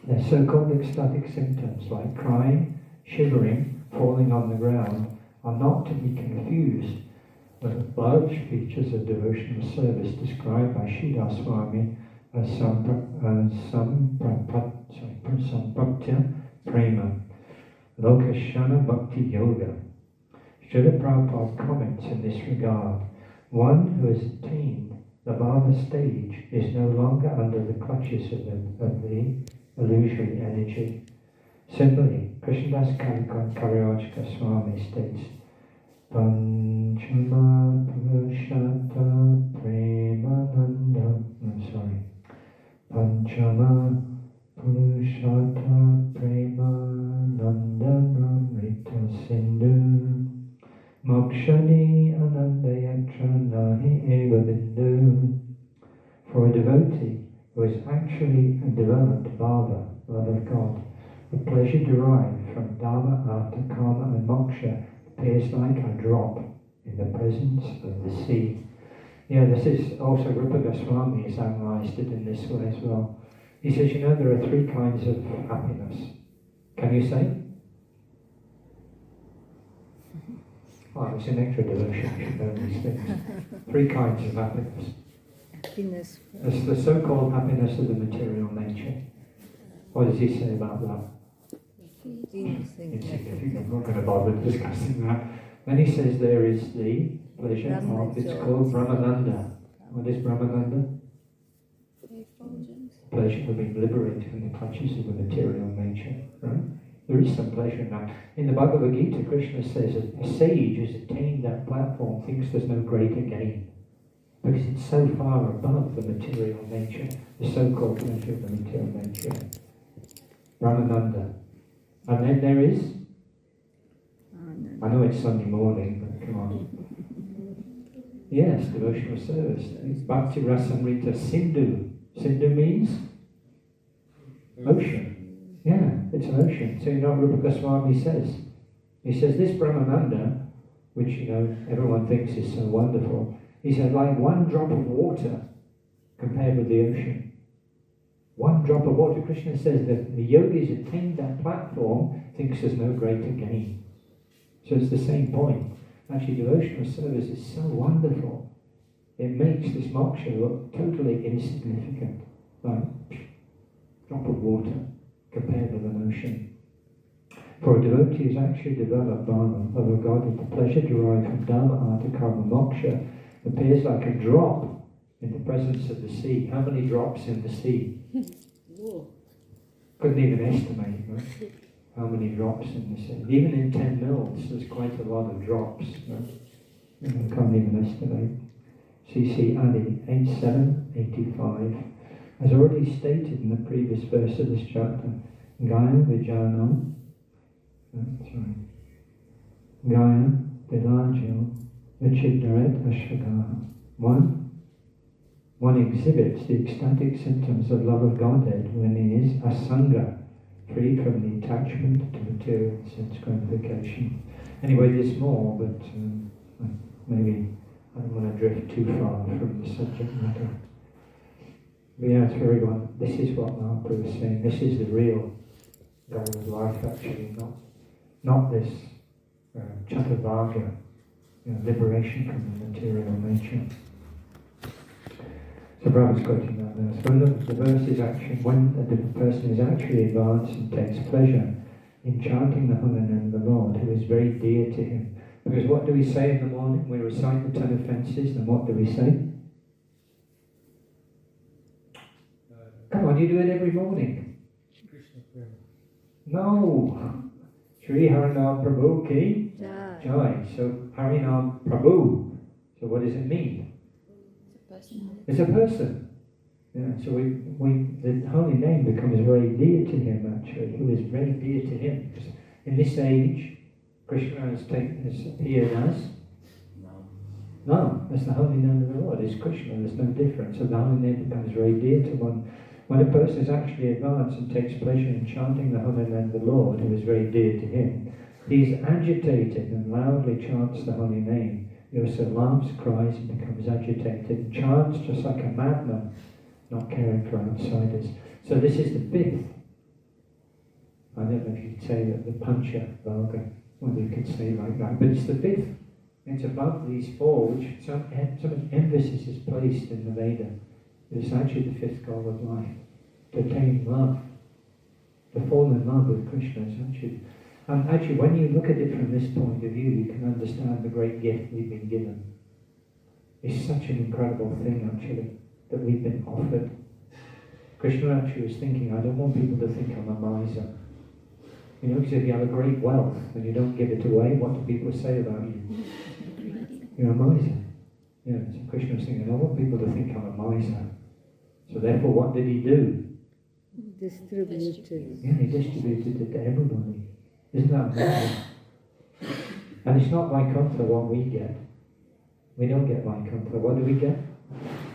Their so-called ecstatic symptoms like crying, shivering, falling on the ground are not to be confused with the large features of devotional service described by Sridhar Swami as Sampratya Prema, Lokashana Bhakti Yoga. Srila Prabhupada comments in this regard, one who has attained the Bhava stage is no longer under the clutches of the illusory energy. Simply, Krishnadas Kaviraj Swami states, Panchama Purushata Premananda. Panchama Purushata Premananda Namrita Sindhu Mokshani Ananda Yatra Nahi Eva Bindu. For a devotee who has actually developed bhava, love of God, the pleasure derived from dharma, artha, karma and moksha appears like a drop in the presence of the sea. Yeah, this is also Rupa Goswami has analysed it in this way as well. He says, there are three kinds of happiness. Can you say? Oh, it's an extra devotion, you should know these things. Three kinds of happiness. Happiness. There's the so-called happiness of the material nature. What does he say about that? Insignificant. I'm not going to bother discussing that. Then he says there is the pleasure of, it's called Brahmananda. What is Brahmananda? Pleasure of being liberated from the clutches of the material nature. Right? There is some pleasure in that. In the Bhagavad Gita, Krishna says a sage who's attained that platform thinks there's no greater gain, because it's so far above the material nature, the so-called pleasure of the material nature. Brahmananda. And then there is, I know it's Sunday morning, but come on. Yes, devotional service. It's Bhakti Rasamrita Sindhu. Sindhu means ocean. Yeah, it's an ocean. So what Rupa Goswami says. He says this Brahmananda, which everyone thinks is so wonderful, he said like one drop of water compared with the ocean. One drop of water. Krishna says that the yogis attained that platform thinks there's no greater gain. So it's the same point. Actually, devotional service is so wonderful. It makes this moksha look totally insignificant. Like drop of water compared with an ocean. For a devotee who's actually developed bhava, love of God, with the pleasure derived from dharma, artha, karma, moksha, appears like a drop in the presence of the sea. How many drops in the sea? Couldn't even estimate, right? how many drops in this. Even in 10 mils, there's quite a lot of drops. Right? I can't even estimate. CC Madhya 8785 has already stated in the previous verse of this chapter, Gaya Vijano, that's right, Gaya Vilajo Vichidnaret Ashagaha. One exhibits the ecstatic symptoms of love of Godhead when he is asanga, free from the attachment to material sense gratification. Anyway, there's more, but maybe I don't want to drift too far from the subject matter. But yeah, it's very good. This is what Mahaprabhu was saying. This is the real goal of life, actually, not this Chaturvarga, liberation from the material nature. So Prabhupada's quoting that verse. When the verse is actually, when the person is actually advanced and takes pleasure in chanting the holy name of the Lord, who is very dear to him. Because what do we say in the morning? We recite the 10 offences, and what do we say? Come on, you do it every morning. Krishna Prema. No! Shri Harinam Prabhu Ki Jai. So Harinam Prabhu. So what does it mean? It's a person. Yeah, so the holy name becomes very dear to him, actually, who is very dear to him. Because in this age, Krishna has appeared as? No, that's the holy name of the Lord. It's Krishna, there's no difference. So the holy name becomes very dear to one. When a person is actually advanced and takes pleasure in chanting the holy name of the Lord, who is very dear to him, he is agitated and loudly chants the holy name. He also laughs, cries, and becomes agitated, and chants just like a madman, not caring for outsiders. So this is the fifth. I don't know if you could say that the Pancha Varga, whether you could say like that, but it's the fifth. It's above these four, which some emphasis is placed in the Veda. It's actually the fifth goal of life, to attain love, to fall in love with Krishna. Is actually, when you look at it from this point of view, you can understand the great gift we've been given. It's such an incredible thing, actually, that we've been offered. Krishna actually was thinking, I don't want people to think I'm a miser. Because if you have a great wealth and you don't give it away, what do people say about you? You're a miser. So Krishna was thinking, I don't want people to think I'm a miser. So therefore, what did he do? Distributed. Yeah, he distributed it to everybody. Isn't that amazing? And it's not Vaikuntha what we get. We don't get Vaikuntha. What do we get?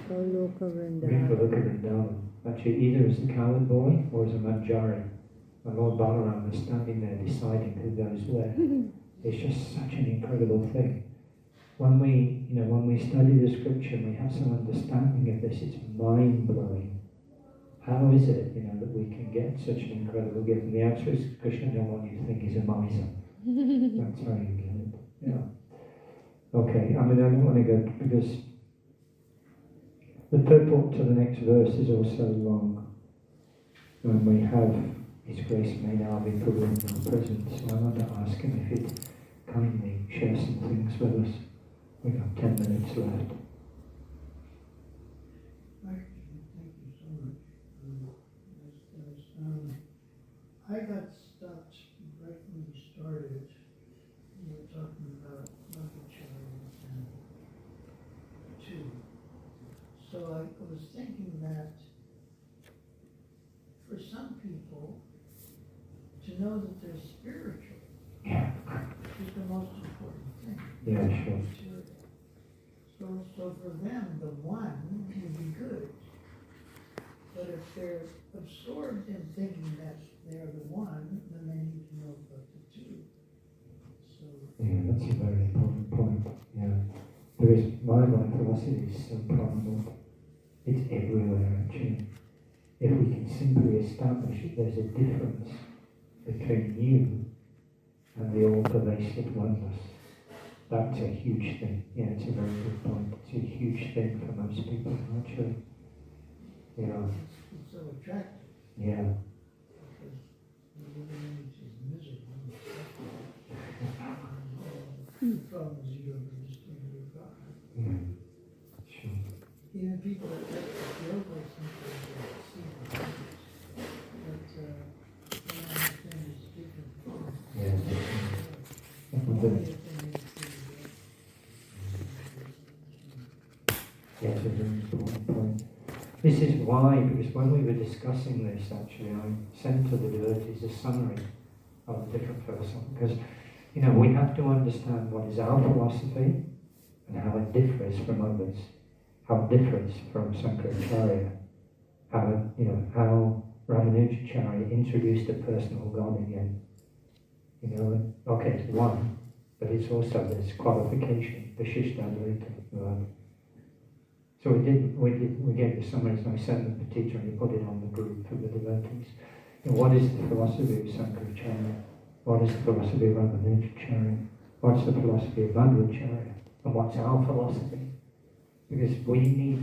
Goloka Vrindavan. Actually, either as a coward boy or as a manjari. And Lord Balaram is standing there deciding who goes where. It's just such an incredible thing. When we study the scripture and we have some understanding of this, it's mind-blowing. How is it, that we can get such an incredible gift? And the answer is, Krishna don't want you to think he's a miser. That's how you get it. Yeah. Okay, I don't want to go, because the purport to the next verse is also long. And we have His Grace may now be Prabhu in our presence, so I want to ask him if he'd kindly share some things with us. We've got 10 minutes left. Thank you so much. I got stopped right when we started. We were talking about Madhya Ch and 2. So I was thinking that for some people, to know that they're spiritual is the most important thing. Yeah, sure. So for them, the one would be good. But if they're absorbed in thinking that they're the one, then they need to know about the two. So Yeah, that's a very important point. Yeah. There is, my philosophy is so prominent. It's everywhere, actually. If we can simply establish that there's a difference between you and the all-pervasive oneness, that's a huge thing. Yeah, it's a very good point. It's a huge thing for most people, actually. it's so attractive. Yeah. Because the living age is miserable. The problem is you don't understand your God. Yeah. Sure. Even people that like yoga sometimes see the things. But they don't understand it's different. This is why, because when we were discussing this, actually, I sent to the devotees a summary of different philosophies. Because, we have to understand what is our philosophy and how it differs from others, how it differs from Sankaracharya, how Ramanujacharya introduced a personal God again. Okay, it's one, but it's also this qualification, the Vishishtadvaita. Right? So we gave the summaries, and I sent them to the teacher, and he put it on the group for the devotees. What is the philosophy of Sankaracharya? What is the philosophy of Ramanujacharya? What's the philosophy of Madhvacharya? And what's our philosophy? Because we need,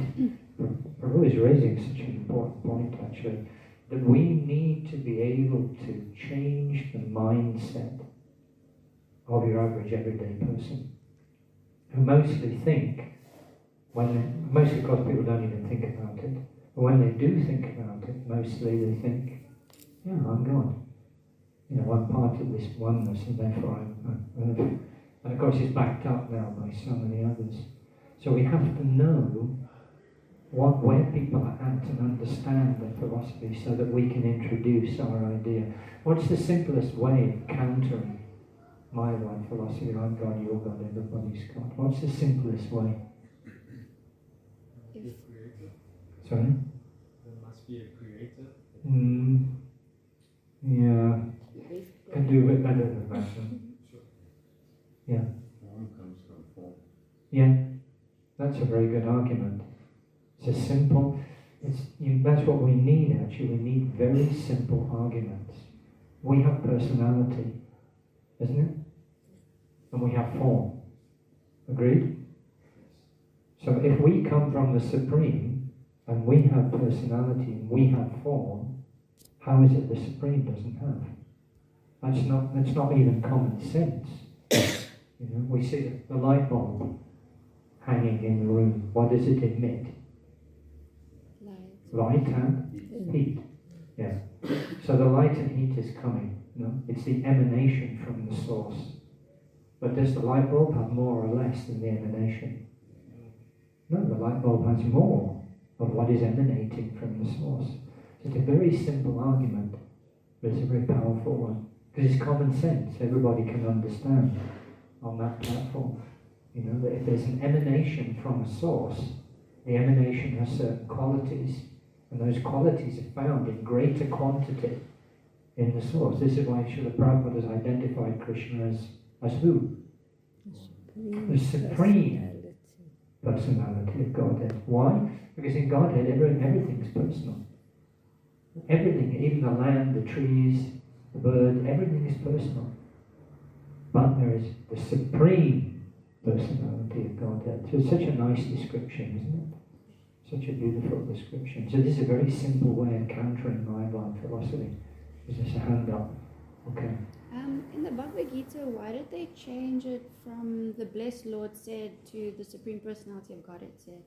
Prabhu is raising such an important point actually, that we need to be able to change the mindset of your average everyday person, who mostly think, mostly because people don't even think about it, but when they do think about it, mostly they think, yeah, I'm God. I'm part of this oneness, and therefore and of course it's backed up now by so many others. So we have to know where people are at and understand their philosophy so that we can introduce our idea. What's the simplest way of countering my life philosophy? I'm God, you're God, everybody's God. What's the simplest way? Sorry? There must be a creator. Yeah. Can do it better than that. Yeah. Form comes from form. Yeah. That's a very good argument. It's a simple, that's what we need actually. We need very simple arguments. We have personality, isn't it? And we have form. Agreed? So if we come from the Supreme, and we have personality, and we have form, how is it the Supreme doesn't have? That's not even common sense. We see the light bulb hanging in the room. What does it emit? Light and heat. Yeah. So the light and heat is coming. It's the emanation from the source. But does the light bulb have more or less than the emanation? No, the light bulb has more of what is emanating from the source. So it's a very simple argument, but it's a very powerful one. Because it's common sense. Everybody can understand on that platform. That if there's an emanation from a source, the emanation has certain qualities, and those qualities are found in greater quantity in the source. This is why Srila Prabhupada has identified Krishna as who? The supreme personality of Godhead. Why? Because in Godhead everything's personal. Everything, even the land, the trees, the bird, everything is personal. But there is the supreme personality of Godhead. So it's such a nice description, isn't it? Such a beautiful description. So this is a very simple way of countering mind-blind philosophy. Is this a hand up? Okay. In the Bhagavad Gita, why did they change it from the Blessed Lord said to the Supreme Personality of Godhead said?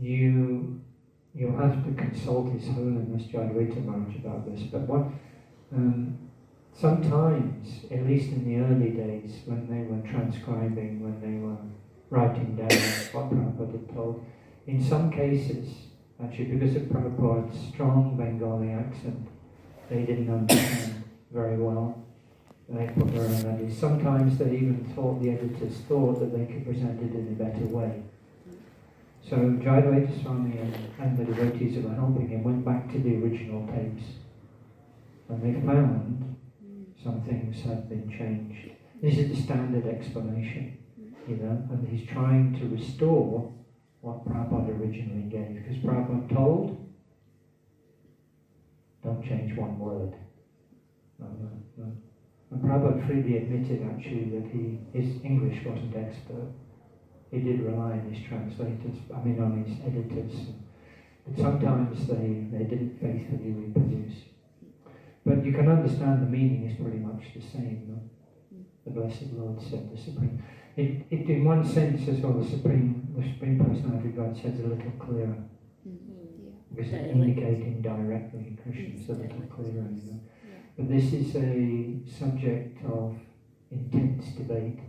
You'll have to consult His Holiness Jadvaita Maharaj about this, but sometimes, at least in the early days, when they were transcribing, when they were writing down what Prabhupada had told, in some cases, actually because of Prabhupada's strong Bengali accent, they didn't understand very well. They put their own ideas. Sometimes they even thought, the editors thought that they could present it in a better way. So Jayadvaita Swami and the devotees who were helping him went back to the original tapes, and they found some things had been changed. This is the standard explanation, and he's trying to restore what Prabhupada originally gave, because Prabhupada told, don't change one word. No. And Prabhupada freely admitted actually that his English wasn't expert. He did rely on his translators, on his editors. But sometimes they didn't faithfully reproduce. But you can understand the meaning is pretty much the same. No? The Blessed Lord said the Supreme. It in one sense as well, the Supreme Personality of God says a little clearer. Because it's indicating directly Krishna's a little clearer. But this is a subject of intense debate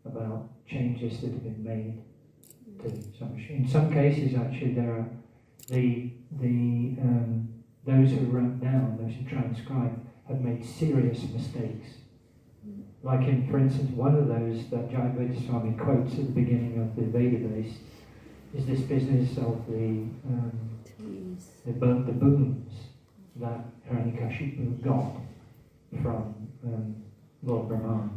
about changes that have been made to some. In some cases, actually, there are those who wrote down, those who transcribed, had made serious mistakes. Like in, for instance, one of those that Jayabhata Swami quotes at the beginning of the Vedabase is this business of the boons that Hiranyakashipu got from Lord Brahma.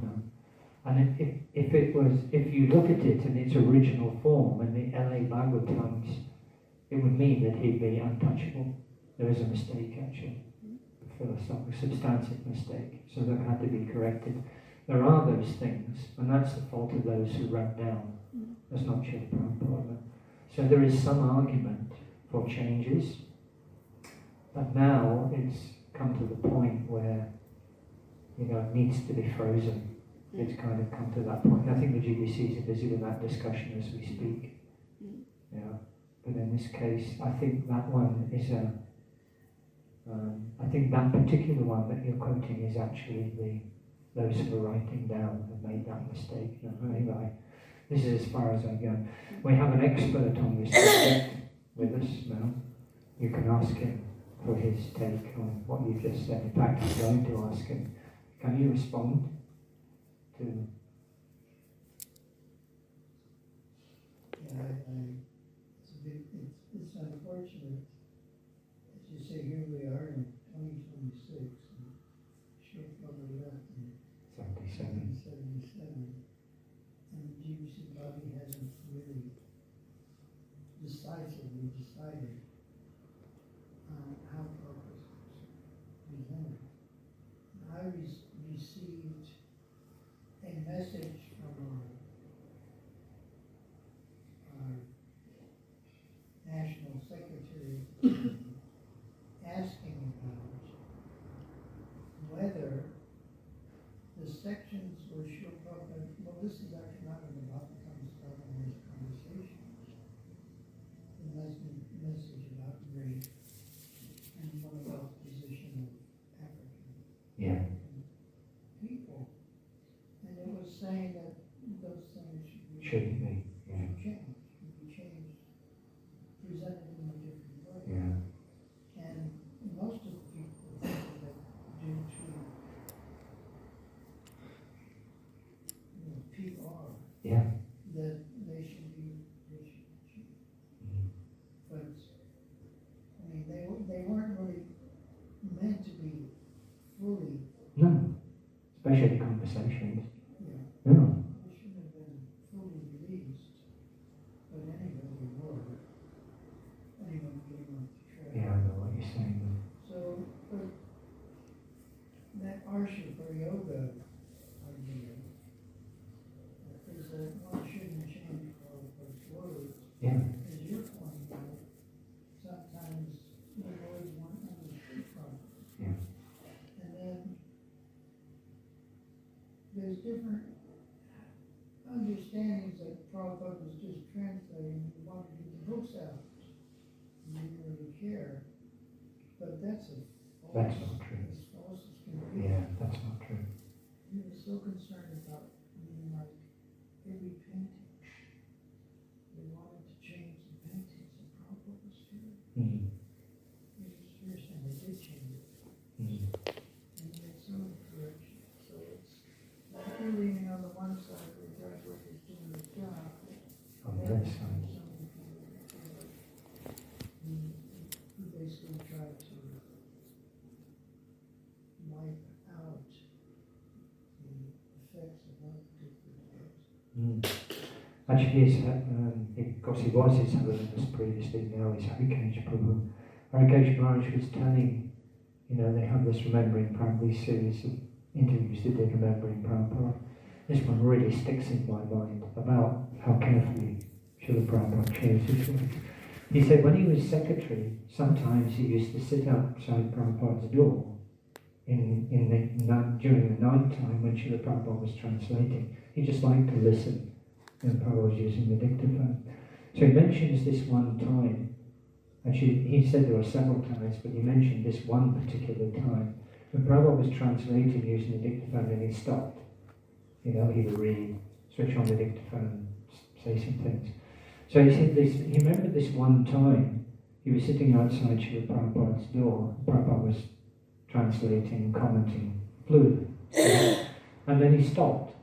And if you look at it in its original form in the LA Bhagavatams, it would mean that he'd be untouchable. There is a mistake actually, a philosophical, substantive mistake, so that had to be corrected. There are those things, and that's the fault of those who wrote down. That's not Srila Prabhupada. So there is some argument for changes, but now it's come to the point where, it needs to be frozen. It's kind of come to that point. I think the GBCs are busy with that discussion as we speak. Yeah. But in this case, I think that one is I think that particular one that you're quoting is actually those who are writing down have made that mistake. Anyway, this is as far as I go. We have an expert on this subject with us now. You can ask him for his take on what you just said. In fact, I'm going to ask him. Can you respond to? Yeah, it's unfortunate. As you say, here we are in 2026, and Srila Prabhupada left in 1977, and the GBC body hasn't really decisively decided on how Prabhupada is presented. I received a message from our National Secretary asking about whether the sections where Srila Prabhupada, well, this is actually not about the kind of stuff in this conversation. The message about race and one about the position of African people. And it was saying that those things should be changed, presented in a different way. Yeah. And most of the people think that due to PR, Yeah. that they should change. But I mean, they weren't really meant to be fully. No. Especially conversations. Yeah. No. They shouldn't have been fully released. But anyway, they were. Anyone getting off the track. Yeah, I know what you're saying. So, but that Arsha for yoga idea is that one shouldn't change all of those words. Yeah. As you're pointing out, sometimes the words weren't understood properly. Yeah. And then there's different understandings that Prabhupada was just translating. He wanted to get the books out. He didn't really care. But that's false. That's not true. As false as can be. Yeah, that's not true. He was so concerned about like every painting. They wanted to change the paintings, and Prabhupada was furious. Mm. He was furious, and they did change it. Mm. And he made so many corrections. So it's like you're leaning on the one side where Prabhupada is doing his job. On the other side. So many people that feel like he basically tried to wipe out the effects of one particular text. Mm. Actually, of course, he was his holiness previously, now he's Harikesh Prabhu. Harikesh Maharaj was telling, they have this Remembering Prabhupada series of interviews they did Remembering Prabhupada. This one really sticks in my mind about how carefully Srila Prabhupada chose his words. He said when he was secretary, sometimes he used to sit outside Prabhupada's door during the night time when Srila Prabhupada was translating. He just liked to listen when Prabhupada was using the dictaphone. So he mentions this one time. Actually, he said there were several times, but he mentioned this one particular time when Prabhupada was translating using the dictaphone and he stopped. He would read, switch on the dictaphone, say some things. So he said this, he remembered this one time, he was sitting outside Srila Prabhupada's door. Prabhupada was translating, commenting fluently. And then he stopped.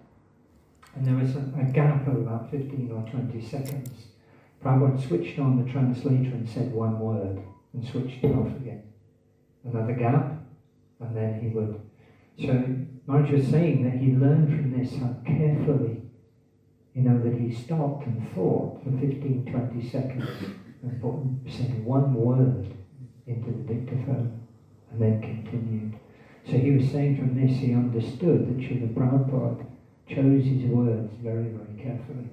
And there was a gap of about 15 or 20 seconds. Prabhupada switched on the translator and said one word and switched it off again. Another gap, and then he would. So Maharaj was saying that he learned from this how carefully, that he stopped and thought for 15, 20 seconds and said one word into the dictaphone and then continued. So he was saying from this he understood that Srila Prabhupada chose his words very, very carefully.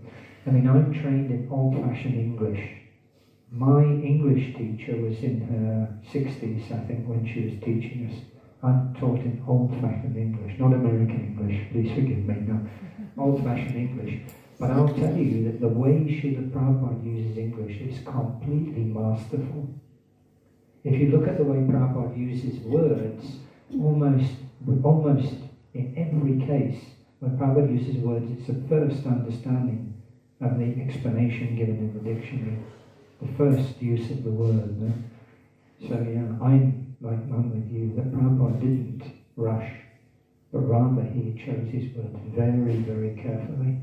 I mean, I'm trained in old-fashioned English. My English teacher was in her 60s, I think, when she was teaching us. I'm taught in old-fashioned English, not American English, please forgive me, no. Old-fashioned English. But I'll tell you that the way Srila Prabhupada uses English is completely masterful. If you look at the way Prabhupada uses words, almost in every case, when Prabhupada uses words, it's the first understanding of the explanation given in the dictionary. The first use of the word. No? So yeah, I'm like one with you, that Prabhupada didn't rush, but rather he chose his words very, very carefully.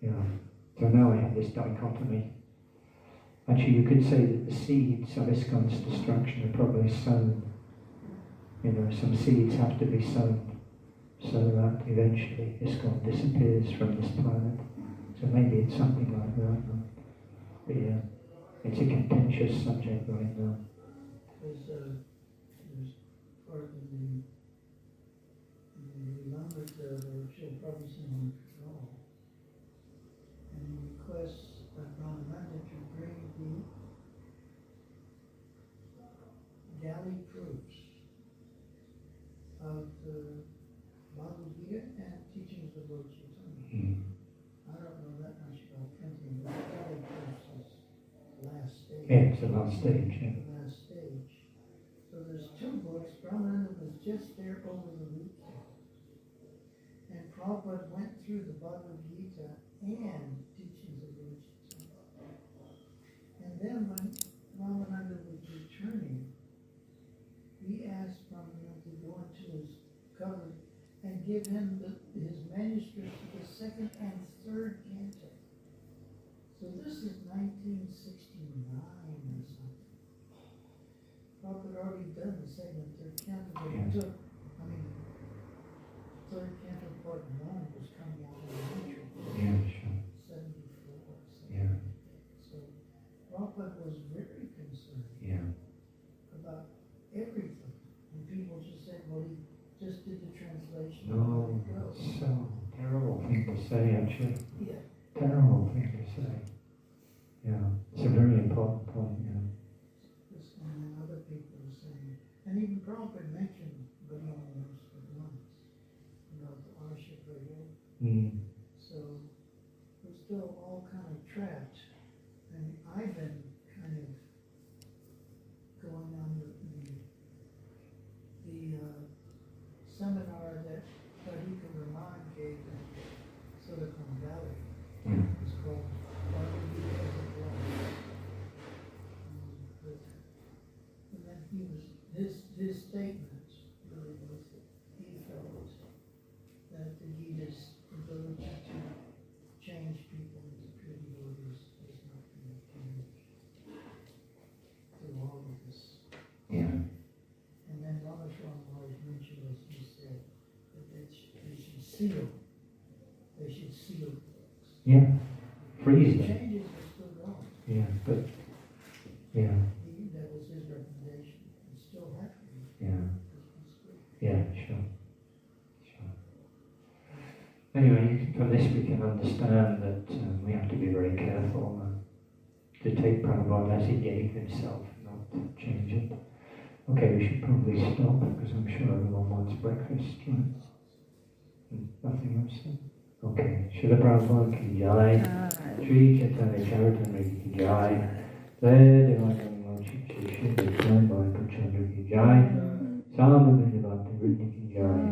Yeah. So now I have this dichotomy. Actually, you could say that the seeds of ISKCON's destruction are probably sown. Some seeds have to be sown so that eventually ISKCON disappears from this planet. So maybe it's something like that. No? But yeah, it's a contentious subject right now. There's part of the language of Srila Prabhupada control. And he requests Brahmananda to bring the galley proofs of the Bhagavad Gita and teachings of Lord Chaitanya. I don't know that much about printing, but the galley proofs is the last stage. Yeah, it's the last stage, yeah. The last stage. So there's two books. Brahmananda was just there over the weekend. And Prabhupada went through the Bhagavad Gita and teachings of Lord Chaitanya. And then when Brahmananda was returning, he asked Brahmananda to go into his cupboard and give him his manuscript to the second and third canto. So this is 1969 or something. Prabhupada had already done the second and third canto, but it took, third canto part 1 was coming out in April. Yeah, sure. 74. Yeah. So Prabhupada was very concerned about everything. And people just said, well, he just did the translation. No, it's so terrible thing to say, actually. Yeah. Terrible thing to say. Yeah, it's a very important point, yeah. And then other people were saying, and even Prabhupada mentioned Brahmanas once, the ownership of it. So we're still all kind of trapped. And I've been kind of going on the seminar that Radhika Raman gave in Silicon Valley. It's called Bhagavad Gita as a Blog. And then his statement really was that he felt that the Gita's ability to change people into pure devotees is not going to change through all of this. Yeah. And then Rameshwar Maharaj mentioned, as he said, that they should seal the books. Yeah. Freeze The them. changes are still going. Yeah, but, yeah, That was his recommendation. It's still happening. yeah, It's good. yeah, sure. Anyway, from this we can understand that we have to be very careful to take Prabhupada as he gave himself, not change it. Okay, we should probably stop because I'm sure everyone wants breakfast, right? Nothing else? Okay, Srila Prabhupada ki jai, Sri Chaitanya Charitamrita ki jai, Jai Devakam Mochi Shri Shri Jai Bhai Prachandra ki jai, Sama Bhakti Bhakti ki jai.